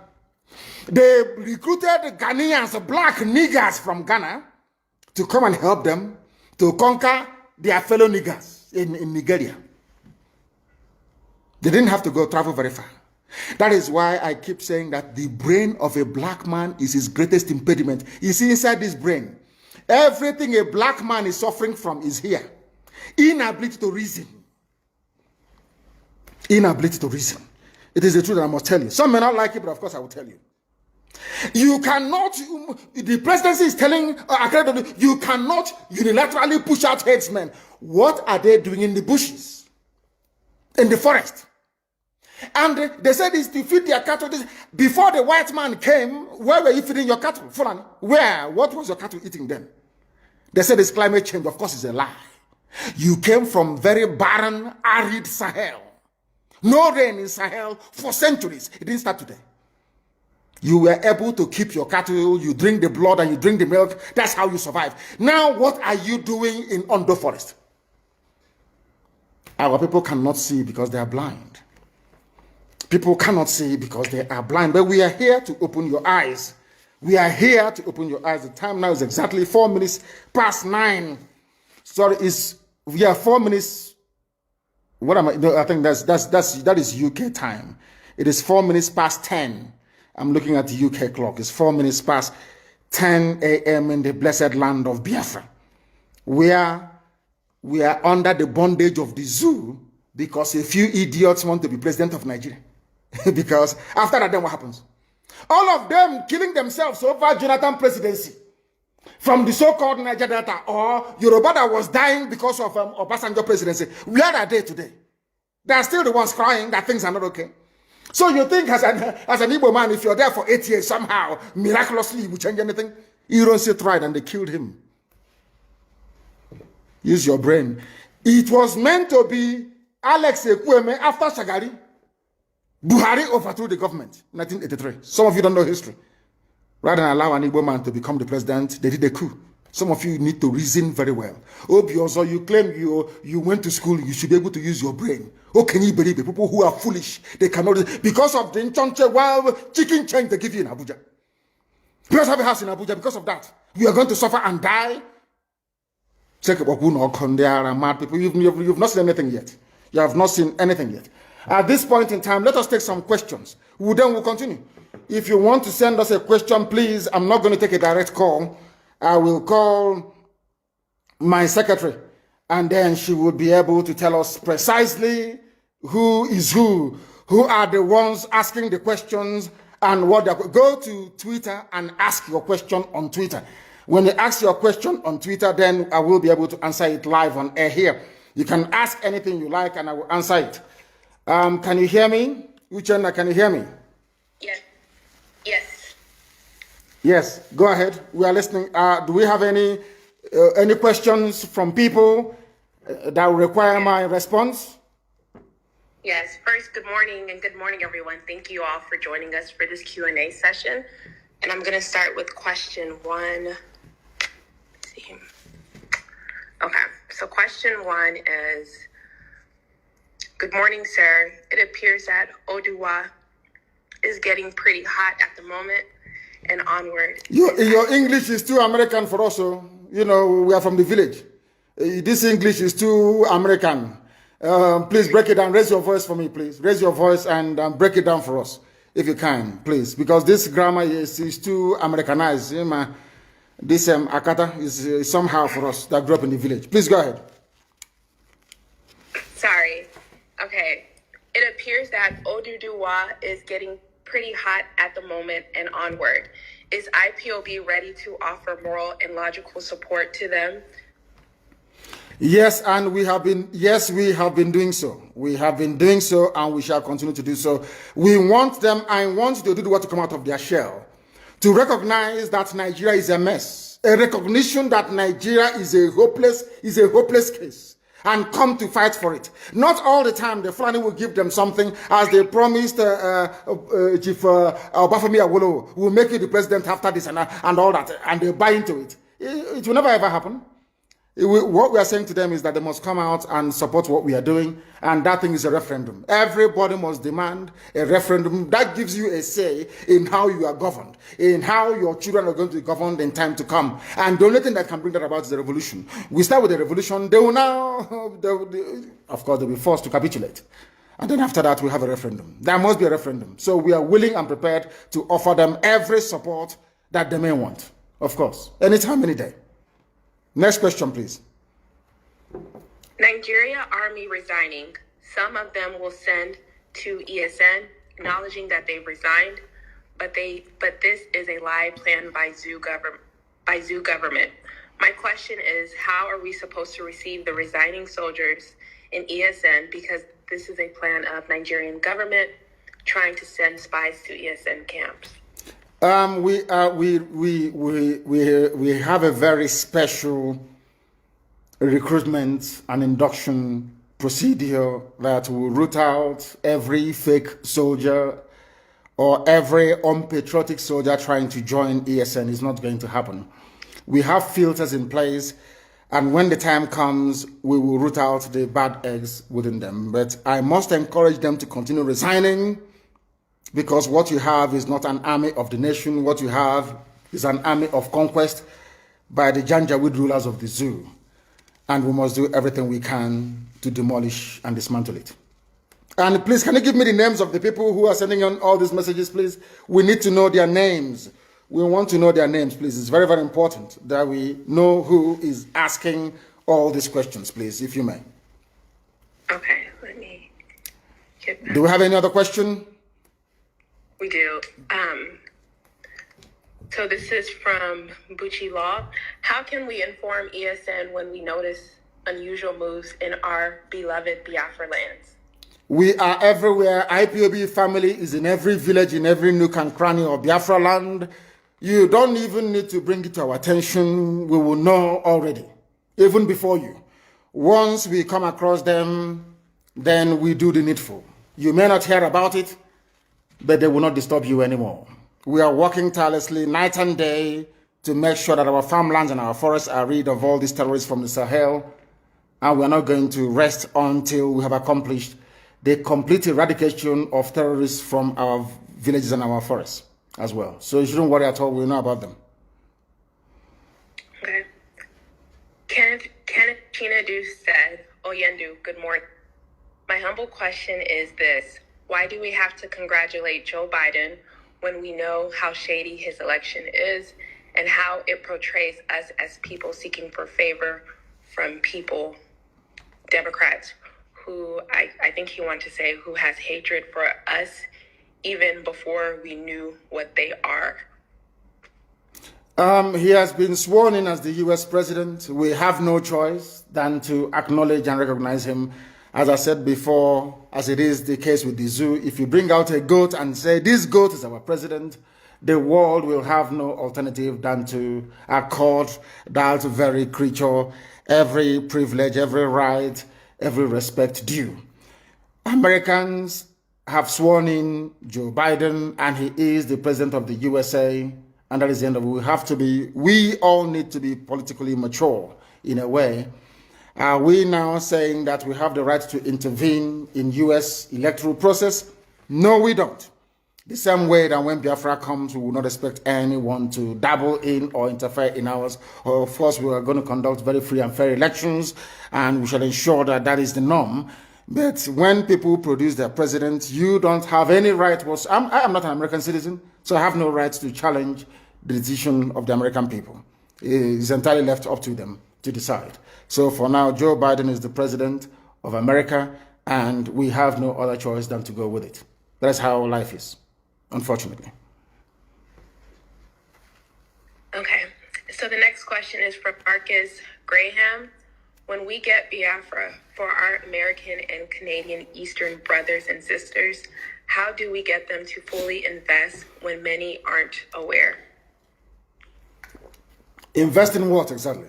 They recruited Ghanaians, black niggers from Ghana, to come and help them to conquer their fellow niggers in Nigeria. They didn't have to travel very far. That is why I keep saying that the brain of a black man is his greatest impediment. You see, inside this brain, everything a black man is suffering from is here. Inability to reason. Inability to reason. It is the truth that I must tell you. Some may not like it, but of course I will tell you. You cannot, the presidency is telling, you cannot unilaterally push out headsmen. What are they doing in the bushes? In the forest? And they said it's to feed their cattle. Before the white man came, where were you feeding your cattle? Fulani? Where? What was your cattle eating then? They said it's climate change. Of course, it's a lie. You came from very barren, arid Sahel. No rain in Sahel for centuries. It didn't start today. You were able to keep your cattle, you drink the blood and you drink the milk. That's how you survive. Now, what are you doing in Ondo Forest? Our people cannot see because they are blind. People cannot see because they are blind. But we are here to open your eyes. We are here to open your eyes. The time now is exactly 4 minutes past 9. Sorry, we are 4 minutes. What am I? No, I think that is UK time. It is 4 minutes past 10. I'm looking at the UK clock. It's 4 minutes past 10 a.m. in the blessed land of Biafra. We are under the bondage of the zoo because a few idiots want to be president of Nigeria. Because after that, then what happens? All of them killing themselves over Jonathan presidency. From the so-called Niger Delta or Yoruba that was dying because of Obasanjo presidency. Where are they today? They are still the ones crying that things are not okay. So you think as an Igbo man, if you're there for 8 years, somehow, miraculously, you will change anything? Ironsi tried and they killed him. Use your brain. It was meant to be Alex Ekweme after Shagari. Buhari overthrew the government in 1983. Some of you don't know history. Rather than allow an Igbo man to become the president, they did a coup. Some of you need to reason very well. Obioso, you claim you went to school, you should be able to use your brain. Oh, can you believe it? People who are foolish, they cannot, because of the Nchonche, wild chicken change they give you in Abuja. You guys have a house in Abuja because of that. We are going to suffer and die. Check about who knock. There are mad people. You've not seen anything yet. You have not seen anything yet. At this point in time, let us take some questions. Then we'll continue. If you want to send us a question, please, I'm not going to take a direct call. I will call my secretary, and then she will be able to tell us precisely who is who are the ones asking the questions, and what they're. Go to Twitter and ask your question on Twitter. When you ask your question on Twitter, then I will be able to answer it live on air here. You can ask anything you like, and I will answer it. Can you hear me? Uchenna, can you hear me? Yes. Yes. Yes, go ahead. We are listening. Do we have any questions from people that will require my response? Yes. First, good morning, and good morning, everyone. Thank you all for joining us for this Q&A session. And I'm going to start with question 1. Let's see. Okay. So question 1 is, good morning, sir. It appears that Oduwa is getting pretty hot at the moment and onward. Your English is too American for us. So, you know, we are from the village. This English is too American. Please break it down. Raise your voice for me, please. Raise your voice and break it down for us, if you can, please. Because this grammar is too Americanized. This Akata is somehow for us that grew up in the village. Please go ahead. Sorry. Okay. It appears that Oduduwa is getting pretty hot at the moment and onward. Is IPOB ready to offer moral and logical support to them? Yes, and we have been doing so. We have been doing so, and we shall continue to do so. We want them, I want to do what to come out of their shell. To recognize that Nigeria is a mess. a recognition that Nigeria is a hopeless case, and come to fight for it. Not all the time the Fulani will give them something, as they promised Chief Obafemi Awolowo will make you the president after this and all that, and they buy into it. It will never ever happen. What we are saying to them is that they must come out and support what we are doing, and that thing is a referendum. Everybody must demand a referendum. That gives you a say in how you are governed, in how your children are going to be governed in time to come. And the only thing that can bring that about is the revolution. We start with the revolution, of course, they'll be forced to capitulate. And then after that, we have a referendum. There must be a referendum. So we are willing and prepared to offer them every support that they may want, of course, anytime, any day. Next question, please. Nigeria Army resigning. Some of them will send to ESN, acknowledging that they've resigned, but this is a lie planned by Zoo government. My question is, how are we supposed to receive the resigning soldiers in ESN, because this is a plan of Nigerian government trying to send spies to ESN camps? We have a very special recruitment and induction procedure that will root out every fake soldier or every unpatriotic soldier trying to join ESN. Is not going to happen. We have filters in place, and when the time comes, we will root out the bad eggs within them. But I must encourage them to continue resigning, because what you have is not an army of the nation. What you have is an army of conquest by the Janjaweed rulers of the zoo. And we must do everything we can to demolish and dismantle it. And please, can you give me the names of the people who are sending on all these messages, please? We need to know their names. We want to know their names, please. It's very, very important that we know who is asking all these questions, please, if you may. Okay, let me get that. Do we have any other question? We do. So this is from Bucci Law. How can we inform ESN when we notice unusual moves in our beloved Biafra lands? We are everywhere. IPOB family is in every village, in every nook and cranny of Biafra land. You don't even need to bring it to our attention. We will know already, even before you. Once we come across them, then we do the needful. You may not hear about it, but they will not disturb you anymore. We are working tirelessly night and day to make sure that our farmlands and our forests are rid of all these terrorists from the Sahel. And we are not going to rest until we have accomplished the complete eradication of terrorists from our villages and our forests as well. So you shouldn't worry at all. We know about them. Okay. Kenneth Chinadu said, Oyendu, good morning. My humble question is this. Why do we have to congratulate Joe Biden when we know how shady his election is and how it portrays us as people seeking for favor from people, Democrats, who I think he wanted to say who has hatred for us even before we knew what they are? He has been sworn in as the U.S. president. We have no choice than to acknowledge and recognize him. As I said before, as it is the case with the zoo, if you bring out a goat and say, this goat is our president, the world will have no alternative than to accord that very creature every privilege, every right, every respect due. Americans have sworn in Joe Biden, and he is the president of the USA, and that is the end of it. We all need to be politically mature in a way. Are we now saying that we have the right to intervene in U.S. electoral process? No, we don't. The same way that when Biafra comes, we will not expect anyone to dabble in or interfere in ours. Of course, we are going to conduct very free and fair elections, and we shall ensure that that is the norm. But when people produce their president, you don't have any right. I am not an American citizen, so I have no right to challenge the decision of the American people. It is entirely left up to them to decide. So for now, Joe Biden is the president of America, and we have no other choice than to go with it. That's how life is, unfortunately. Okay, so the next question is from Marcus Graham. When we get Biafra for our American and Canadian Eastern brothers and sisters, how do we get them to fully invest when many aren't aware? Invest in what exactly?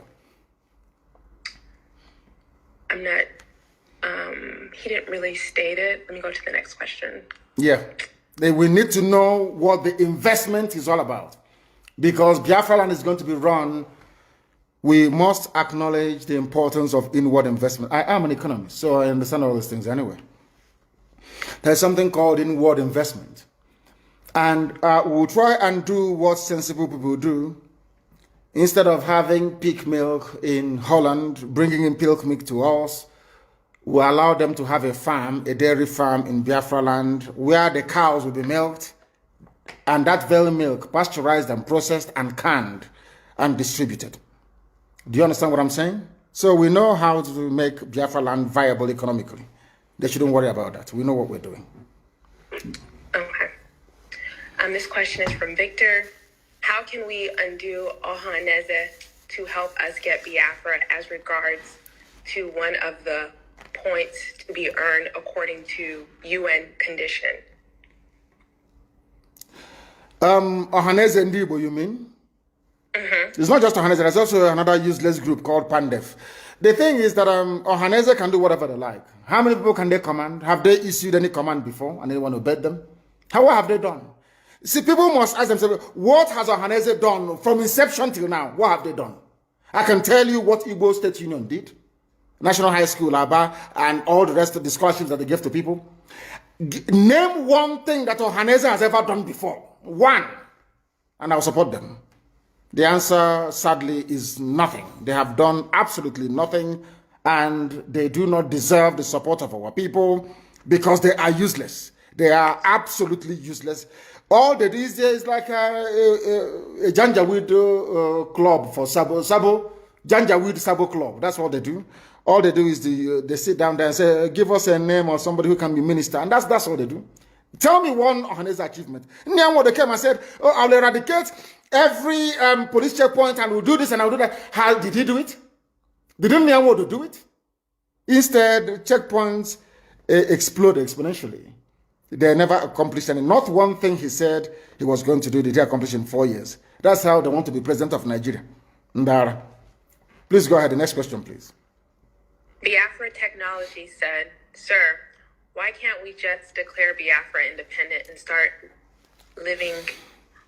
I'm not, he didn't really state it. Let me go to the next question. Yeah. We need to know what the investment is all about. Because Biafra land is going to be run, we must acknowledge the importance of inward investment. I am an economist, so I understand all these things anyway. There's something called inward investment. And we'll try and do what sensible people do. Instead of having pig milk in Holland, bringing in pig milk to us, we allow them to have a farm, a dairy farm in Biafra land, where the cows will be milked, and that very milk pasteurized and processed and canned and distributed. Do you understand what I'm saying? So we know how to make Biafra land viable economically. They shouldn't worry about that. We know what we're doing. Okay. This question is from Victor. How can we undo Ohaneze to help us get Biafra as regards to one of the points to be earned according to UN condition? Ohaneze Ndibo, you mean? It's not just Ohaneze, there's also another useless group called Pandef. The thing is that Ohaneze can do whatever they like. How many people can they command? Have they issued any command before and anyone obeyed them? What have they done? See, people must ask themselves, what has Ohaneze done from inception till now? What have they done? I can tell you what Igbo State Union did. National High School, Aba, and all the rest of the scholarships that they give to people. Name one thing that Ohaneze has ever done before. One. And I'll support them. The answer, sadly, is nothing. They have done absolutely nothing, and they do not deserve the support of our people because they are useless. They are absolutely useless. All they do is like a Janjaweed club for Sabo, Janjaweed Sabo club. That's what they do. All they do is they sit down there and say, give us a name or somebody who can be minister. And that's all they do. Tell me one Ohaneze achievement. Nyamwo, they came and said, oh, I'll eradicate every police checkpoint and we'll do this and I'll do that. How did he do it? Didn't Nyamwo do it? Instead, checkpoints explode exponentially. They never accomplished any. Not one thing he said he was going to do did he accomplish in 4 years. That's how they want to be president of Nigeria. Ndara. Please go ahead. The next question, please. Biafra Technology said, sir, why can't we just declare Biafra independent and start living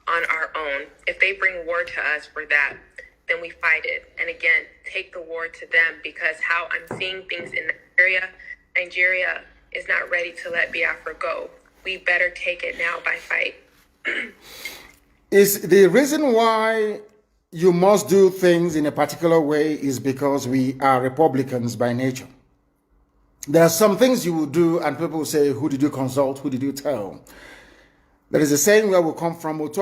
on our own? If they bring war to us for that, then we fight it. And again, take the war to them, because how I'm seeing things in Nigeria is not ready to let Biafra go. We better take it now by fight. Is the reason why you must do things in a particular way is because we are Republicans by nature. There are some things you will do and people will say, who did you consult? Who did you tell? There is a saying where we come from, which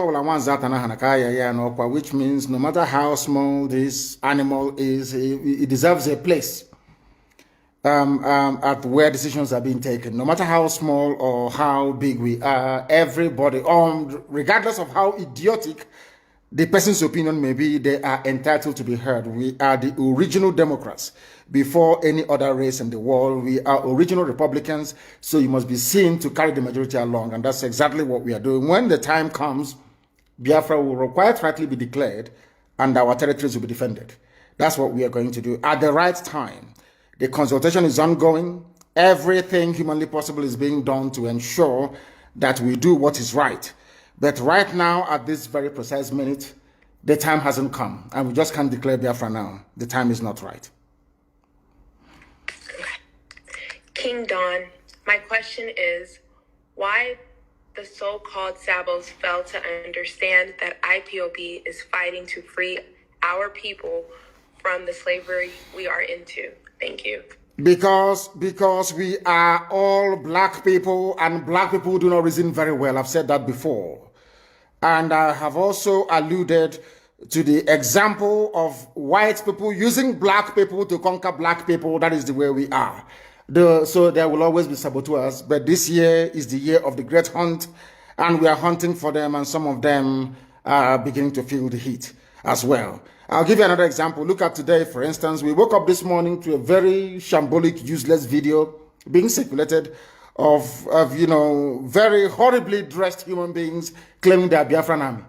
means no matter how small this animal is, it deserves a place at where decisions are being taken. No matter how small or how big we are, everybody, regardless of how idiotic the person's opinion may be, they are entitled to be heard. We are the original Democrats before any other race in the world. We are original Republicans, so you must be seen to carry the majority along, and that's exactly what we are doing. When the time comes, Biafra will quite rightly be declared, and our territories will be defended. That's what we are going to do at the right time. The consultation is ongoing. Everything humanly possible is being done to ensure that we do what is right. But right now, at this very precise minute, the time hasn't come, and we just can't declare Biafra now. The time is not right. King Don, my question is, why the so-called Sabos fail to understand that IPOB is fighting to free our people from the slavery we are into? Thank you. Because we are all black people, and black people do not reason very well. I've said that before. And I have also alluded to the example of white people using black people to conquer black people. That is the way we are. So there will always be saboteurs, but this year is the year of the great hunt, and we are hunting for them, and some of them are beginning to feel the heat as well. I'll give you another example. Look at today, for instance. We woke up this morning to a very shambolic, useless video being circulated of very horribly dressed human beings claiming they are Biafran army.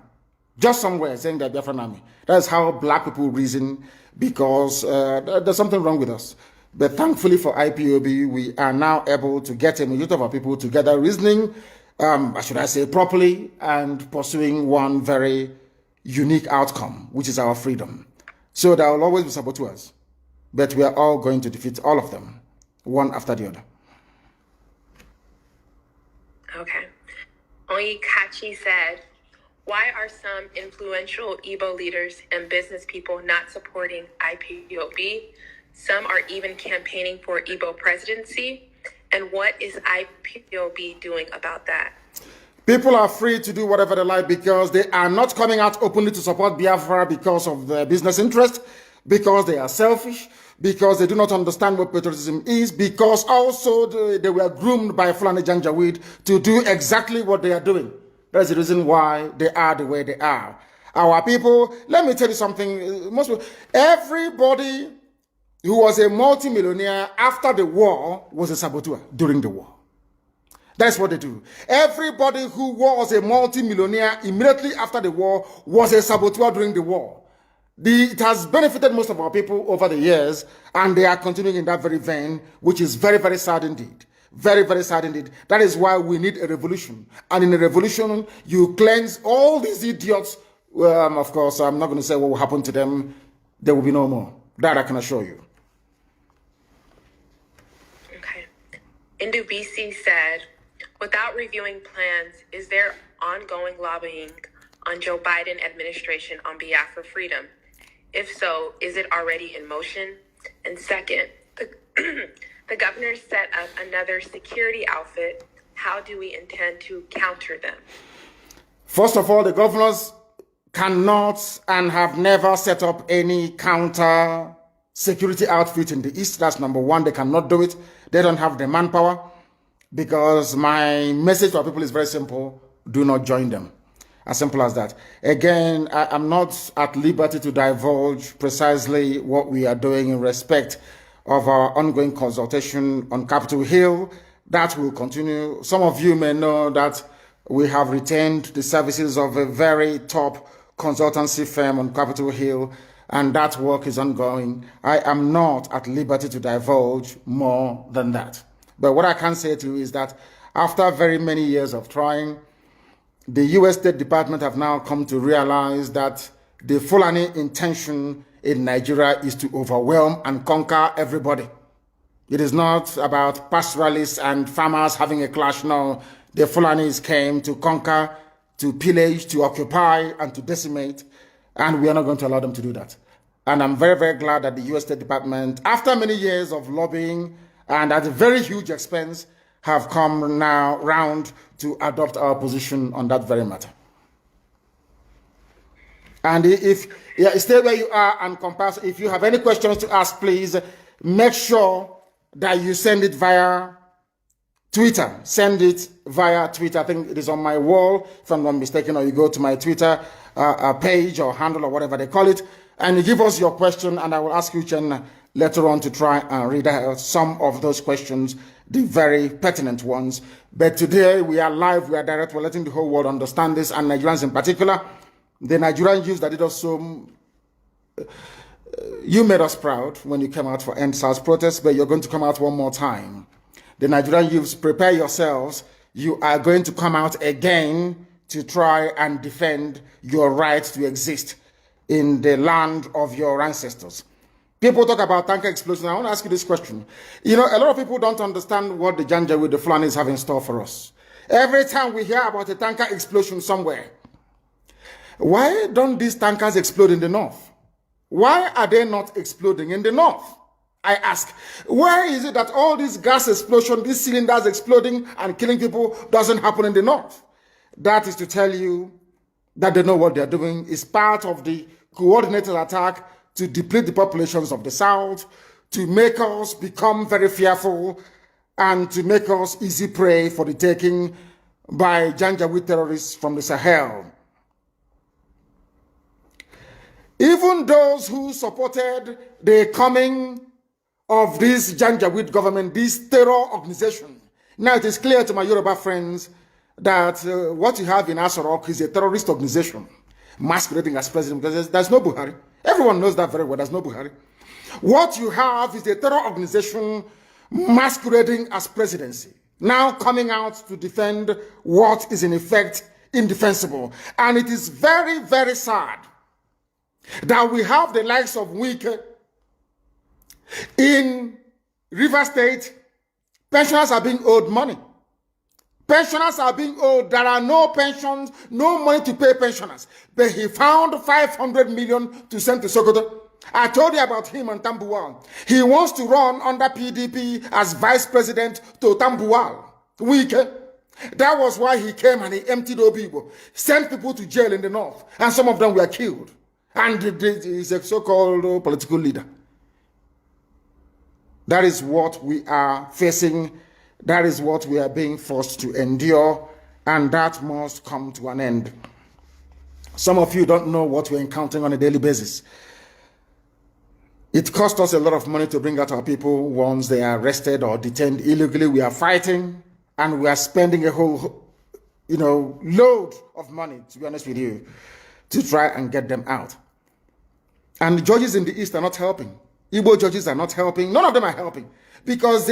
just somewhere saying they're Biafran army. That's how black people reason, because there's something wrong with us. But thankfully for IPOB, we are now able to get a majority of our people together reasoning, should I say, properly, and pursuing one very unique outcome, which is our freedom. So there will always be saboteurs, but we are all going to defeat all of them, one after the other. Okay. Oyikachi said, why are some influential Igbo leaders and business people not supporting IPOB? Some are even campaigning for Igbo presidency. And what is IPOB doing about that? People are free to do whatever they like, because they are not coming out openly to support Biafra because of their business interest, because they are selfish, because they do not understand what patriotism is, because also they were groomed by Fulani Janjaweed to do exactly what they are doing. That's the reason why they are the way they are. Our people, let me tell you something, everybody who was a multimillionaire after the war was a saboteur during the war. That's what they do. Everybody who was a multimillionaire immediately after the war was a saboteur during the war. It has benefited most of our people over the years, and they are continuing in that very vein, which is very, very sad indeed. Very, very sad indeed. That is why we need a revolution. And in a revolution, you cleanse all these idiots. Of course, I'm not going to say what will happen to them. There will be no more. That I can assure you. Okay. Indu BC said, without reviewing plans, is there ongoing lobbying on Joe Biden administration on behalf of freedom? If so, is it already in motion? And second, the governor set up another security outfit. How do we intend to counter them? First of all, the governors cannot and have never set up any counter security outfit in the East. That's number one. They cannot do it. They don't have the manpower. Because my message to our people is very simple. Do not join them. As simple as that. Again, I'm not at liberty to divulge precisely what we are doing in respect of our ongoing consultation on Capitol Hill. That will continue. Some of you may know that we have retained the services of a very top consultancy firm on Capitol Hill, and that work is ongoing. I am not at liberty to divulge more than that. But what I can say to you is that after very many years of trying, the U.S. State Department have now come to realize that the Fulani intention in Nigeria is to overwhelm and conquer everybody. It is not about pastoralists and farmers having a clash. No, the Fulanis came to conquer, to pillage, to occupy, and to decimate, and we are not going to allow them to do that. And I'm very, very glad that the U.S. State Department, after many years of lobbying and at a very huge expense, have come now round to adopt our position on that very matter. And stay where you are and compass. If you have any questions to ask, please make sure that you send it via Twitter. Send it via Twitter. I think it is on my wall, if I'm not mistaken, or you go to my Twitter page or handle or whatever they call it, and you give us your question, and I will ask you, Chen, later on to try and read out some of those questions, the very pertinent ones. But today we are live, we are direct, we're letting the whole world understand this, and Nigerians in particular. The Nigerian youth that did us so, you made us proud when you came out for End SARS protests, but you're going to come out one more time. The Nigerian youths, prepare yourselves. You are going to come out again to try and defend your right to exist in the land of your ancestors. People talk about tanker explosion. I want to ask you this question. You know, a lot of people don't understand what the Janjaweed, the Fulanis have in store for us. Every time we hear about a tanker explosion somewhere, why don't these tankers explode in the north? Why are they not exploding in the north? I ask, why is it that all this gas explosion, these cylinders exploding and killing people doesn't happen in the north? That is to tell you that they know what they're doing. It's part of the coordinated attack to deplete the populations of the south, to make us become very fearful, and to make us easy prey for the taking by Janjaweed terrorists from the Sahel. Even those who supported the coming of this Janjaweed government, this terror organization. Now it is clear to my Yoruba friends that what you have in Asorok is a terrorist organization. masquerading as president, because there's no Buhari. Everyone knows that very well. There's no Buhari. What you have is a terror organization masquerading as presidency, now coming out to defend what is in effect indefensible. And it is very, very sad that we have the likes of Wike in River State. Pensioners are being owed money. Pensioners are being owed. There are no pensions, no money to pay pensioners. But he found 500 million to send to Sokoto. I told you about him and Tambuwal. He wants to run under PDP as vice president to Tambuwal. Wike. That was why he came and he emptied Obibo, sent people to jail in the north, and some of them were killed. And he's a so-called political leader. That is what we are facing. That is what we are being forced to endure, and that must come to an end. Some of you don't know what we're encountering on a daily basis. It costs us a lot of money to bring out our people once they are arrested or detained illegally. We are fighting, and we are spending a whole, load of money, to be honest with you, to try and get them out. And the judges in the East are not helping. Igbo judges are not helping. None of them are helping. Because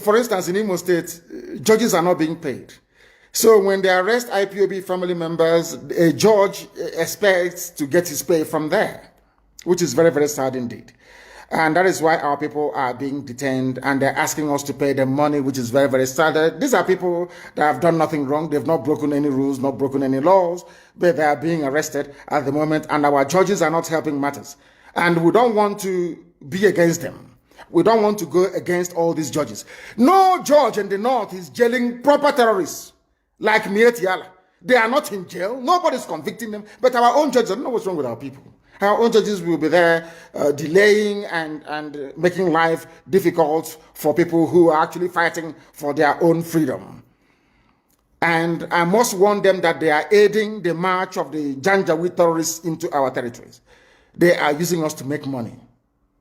for instance, in Imo State, judges are not being paid. So when they arrest IPOB family members, a judge expects to get his pay from there, which is very, very sad indeed. And that is why our people are being detained, and they're asking us to pay them money, which is very, very sad. These are people that have done nothing wrong. They've not broken any rules, not broken any laws, but they are being arrested at the moment, and our judges are not helping matters. And we don't want to be against them. We don't want to go against all these judges. No judge in the north is jailing proper terrorists like Mieti Allah. They are not in jail. Nobody's convicting them. But our own judges, I don't know what's wrong with our people. Our own judges will be there delaying and making life difficult for people who are actually fighting for their own freedom. And I must warn them that they are aiding the march of the Janjaweed terrorists into our territories. They are using us to make money.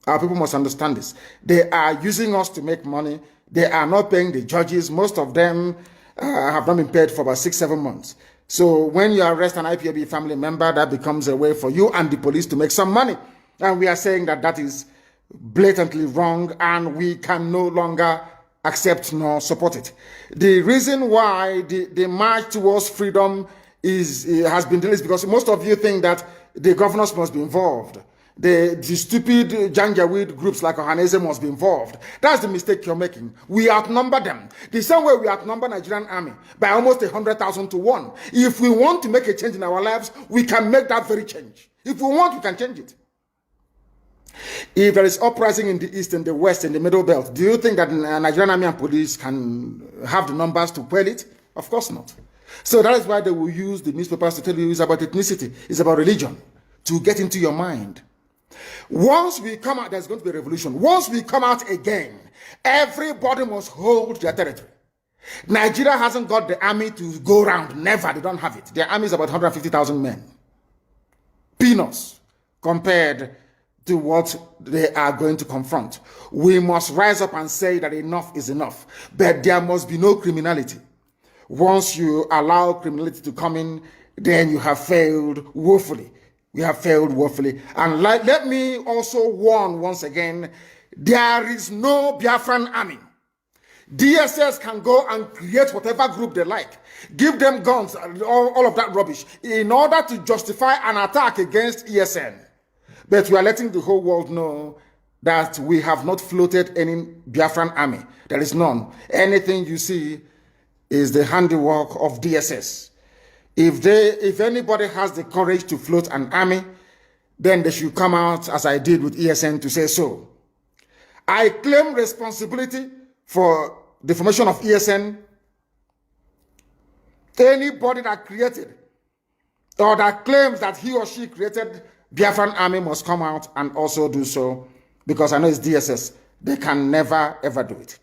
Our people must understand this. They are using us to make money. They are not paying the judges. Most of them have not been paid for about 6-7 months. So when you arrest an IPOB family member, that becomes a way for you and the police to make some money. And we are saying that that is blatantly wrong, and we can no longer accept nor support it. The reason why the march towards freedom has been delayed is because most of you think that the governors must be involved. The stupid Janjaweed groups like Ohanese must be involved. That's the mistake you're making. We outnumber them. The same way we outnumber Nigerian army by almost 100,000 to 1. If we want to make a change in our lives, we can make that very change. If we want, we can change it. If there is uprising in the east and the west and the middle belt, do you think that Nigerian army and police can have the numbers to quell it? Of course not. So that is why they will use the newspapers to tell you it's about ethnicity, it's about religion, to get into your mind. Once we come out, there's going to be a revolution. Once we come out again, everybody must hold their territory. Nigeria hasn't got the army to go around. Never. They don't have it. Their army is about 150,000 men. Peanuts compared to what they are going to confront. We must rise up and say that enough is enough. But there must be no criminality. Once you allow criminality to come in, then you have failed woefully. We have failed woefully. And let me also warn once again, there is no Biafran army. DSS can go and create whatever group they like. Give them guns, all of that rubbish, in order to justify an attack against ESN. But we are letting the whole world know that we have not floated any Biafran army. There is none. Anything you see is the handiwork of DSS. If anybody has the courage to float an army, then they should come out, as I did with ESN, to say so. I claim responsibility for the formation of ESN. Anybody that created or that claims that he or she created Biafran army must come out and also do so, because I know it's DSS. They can never, ever do it.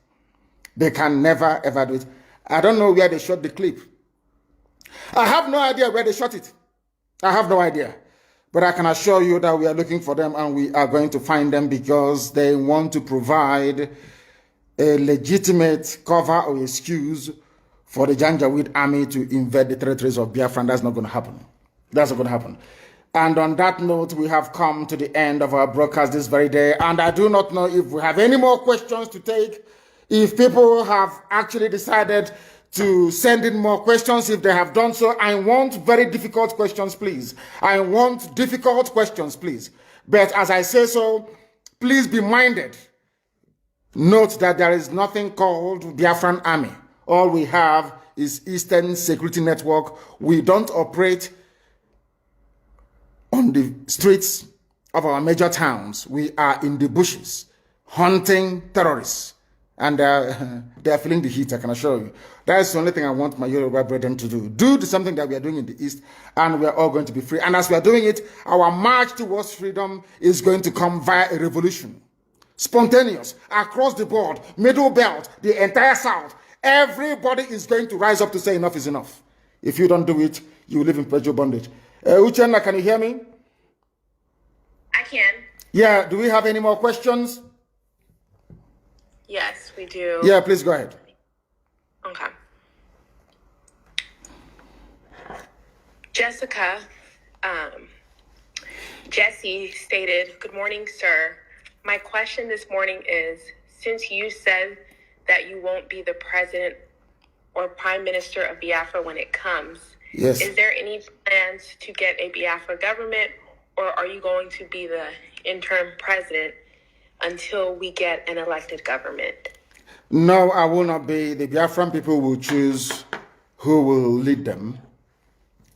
They can never, ever do it. I don't know where they shot the clip. I have no idea where they shot it. I have no idea. But I can assure you that we are looking for them, and we are going to find them, because they want to provide a legitimate cover or excuse for the Janjaweed army to invade the territories of Biafra. That's not going to happen. That's not going to happen. And on that note, we have come to the end of our broadcast this very day. And I do not know if we have any more questions to take. If people have actually decided to send in more questions, if they have done so, I want very difficult questions, please. I want difficult questions, please. But as I say so, please be minded. Note that there is nothing called Biafran Army. All we have is Eastern Security Network. We don't operate on the streets of our major towns. We are in the bushes hunting terrorists. And they are feeling the heat, I can assure you. That's the only thing I want my Yoruba brethren to do. Do something that we are doing in the East, and we are all going to be free. And as we are doing it, our march towards freedom is going to come via a revolution. Spontaneous, across the board, middle belt, the entire South. Everybody is going to rise up to say enough is enough. If you don't do it, you will live in perpetual bondage. Uchenna, can you hear me? I can. Yeah, do we have any more questions? Yes, we do. Yeah, please go ahead. Okay. Jessica, Jesse stated, "Good morning, sir. My question this morning is, since you said that you won't be the president or prime minister of Biafra when it comes, yes, is there any plans to get a Biafra government, or are you going to be the interim president until we get an elected government?" No, I will not be. The Biafran people will choose who will lead them.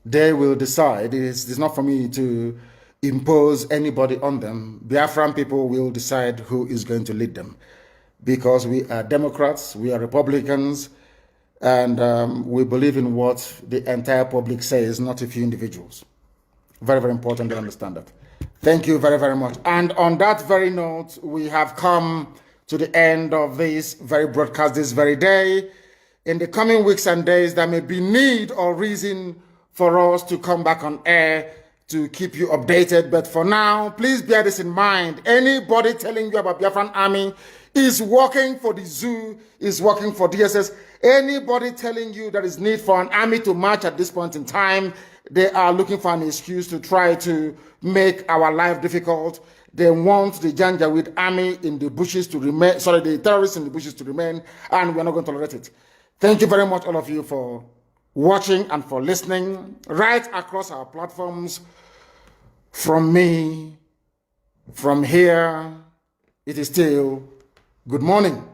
They will decide. It's not for me to impose anybody on them. Biafran people will decide who is going to lead them. Because we are Democrats, we are Republicans, and we believe in what the entire public says, not a few individuals. Very, very important to understand that. Thank you very, very much. And on that very note, we have come to the end of this very broadcast this very day. In the coming weeks and days, there may be need or reason for us to come back on air to keep you updated. But for now, please bear this in mind. Anybody telling you about Biafran Army is working for the zoo, is working for DSS. Anybody telling you there is need for an army to march at this point in time, they are looking for an excuse to try to make our life difficult. They want the Janjaweed army in the bushes to remain, the terrorists in the bushes to remain, and we're not going to tolerate it. Thank you very much, all of you, for watching and for listening right across our platforms. From me, from here, it is still good morning.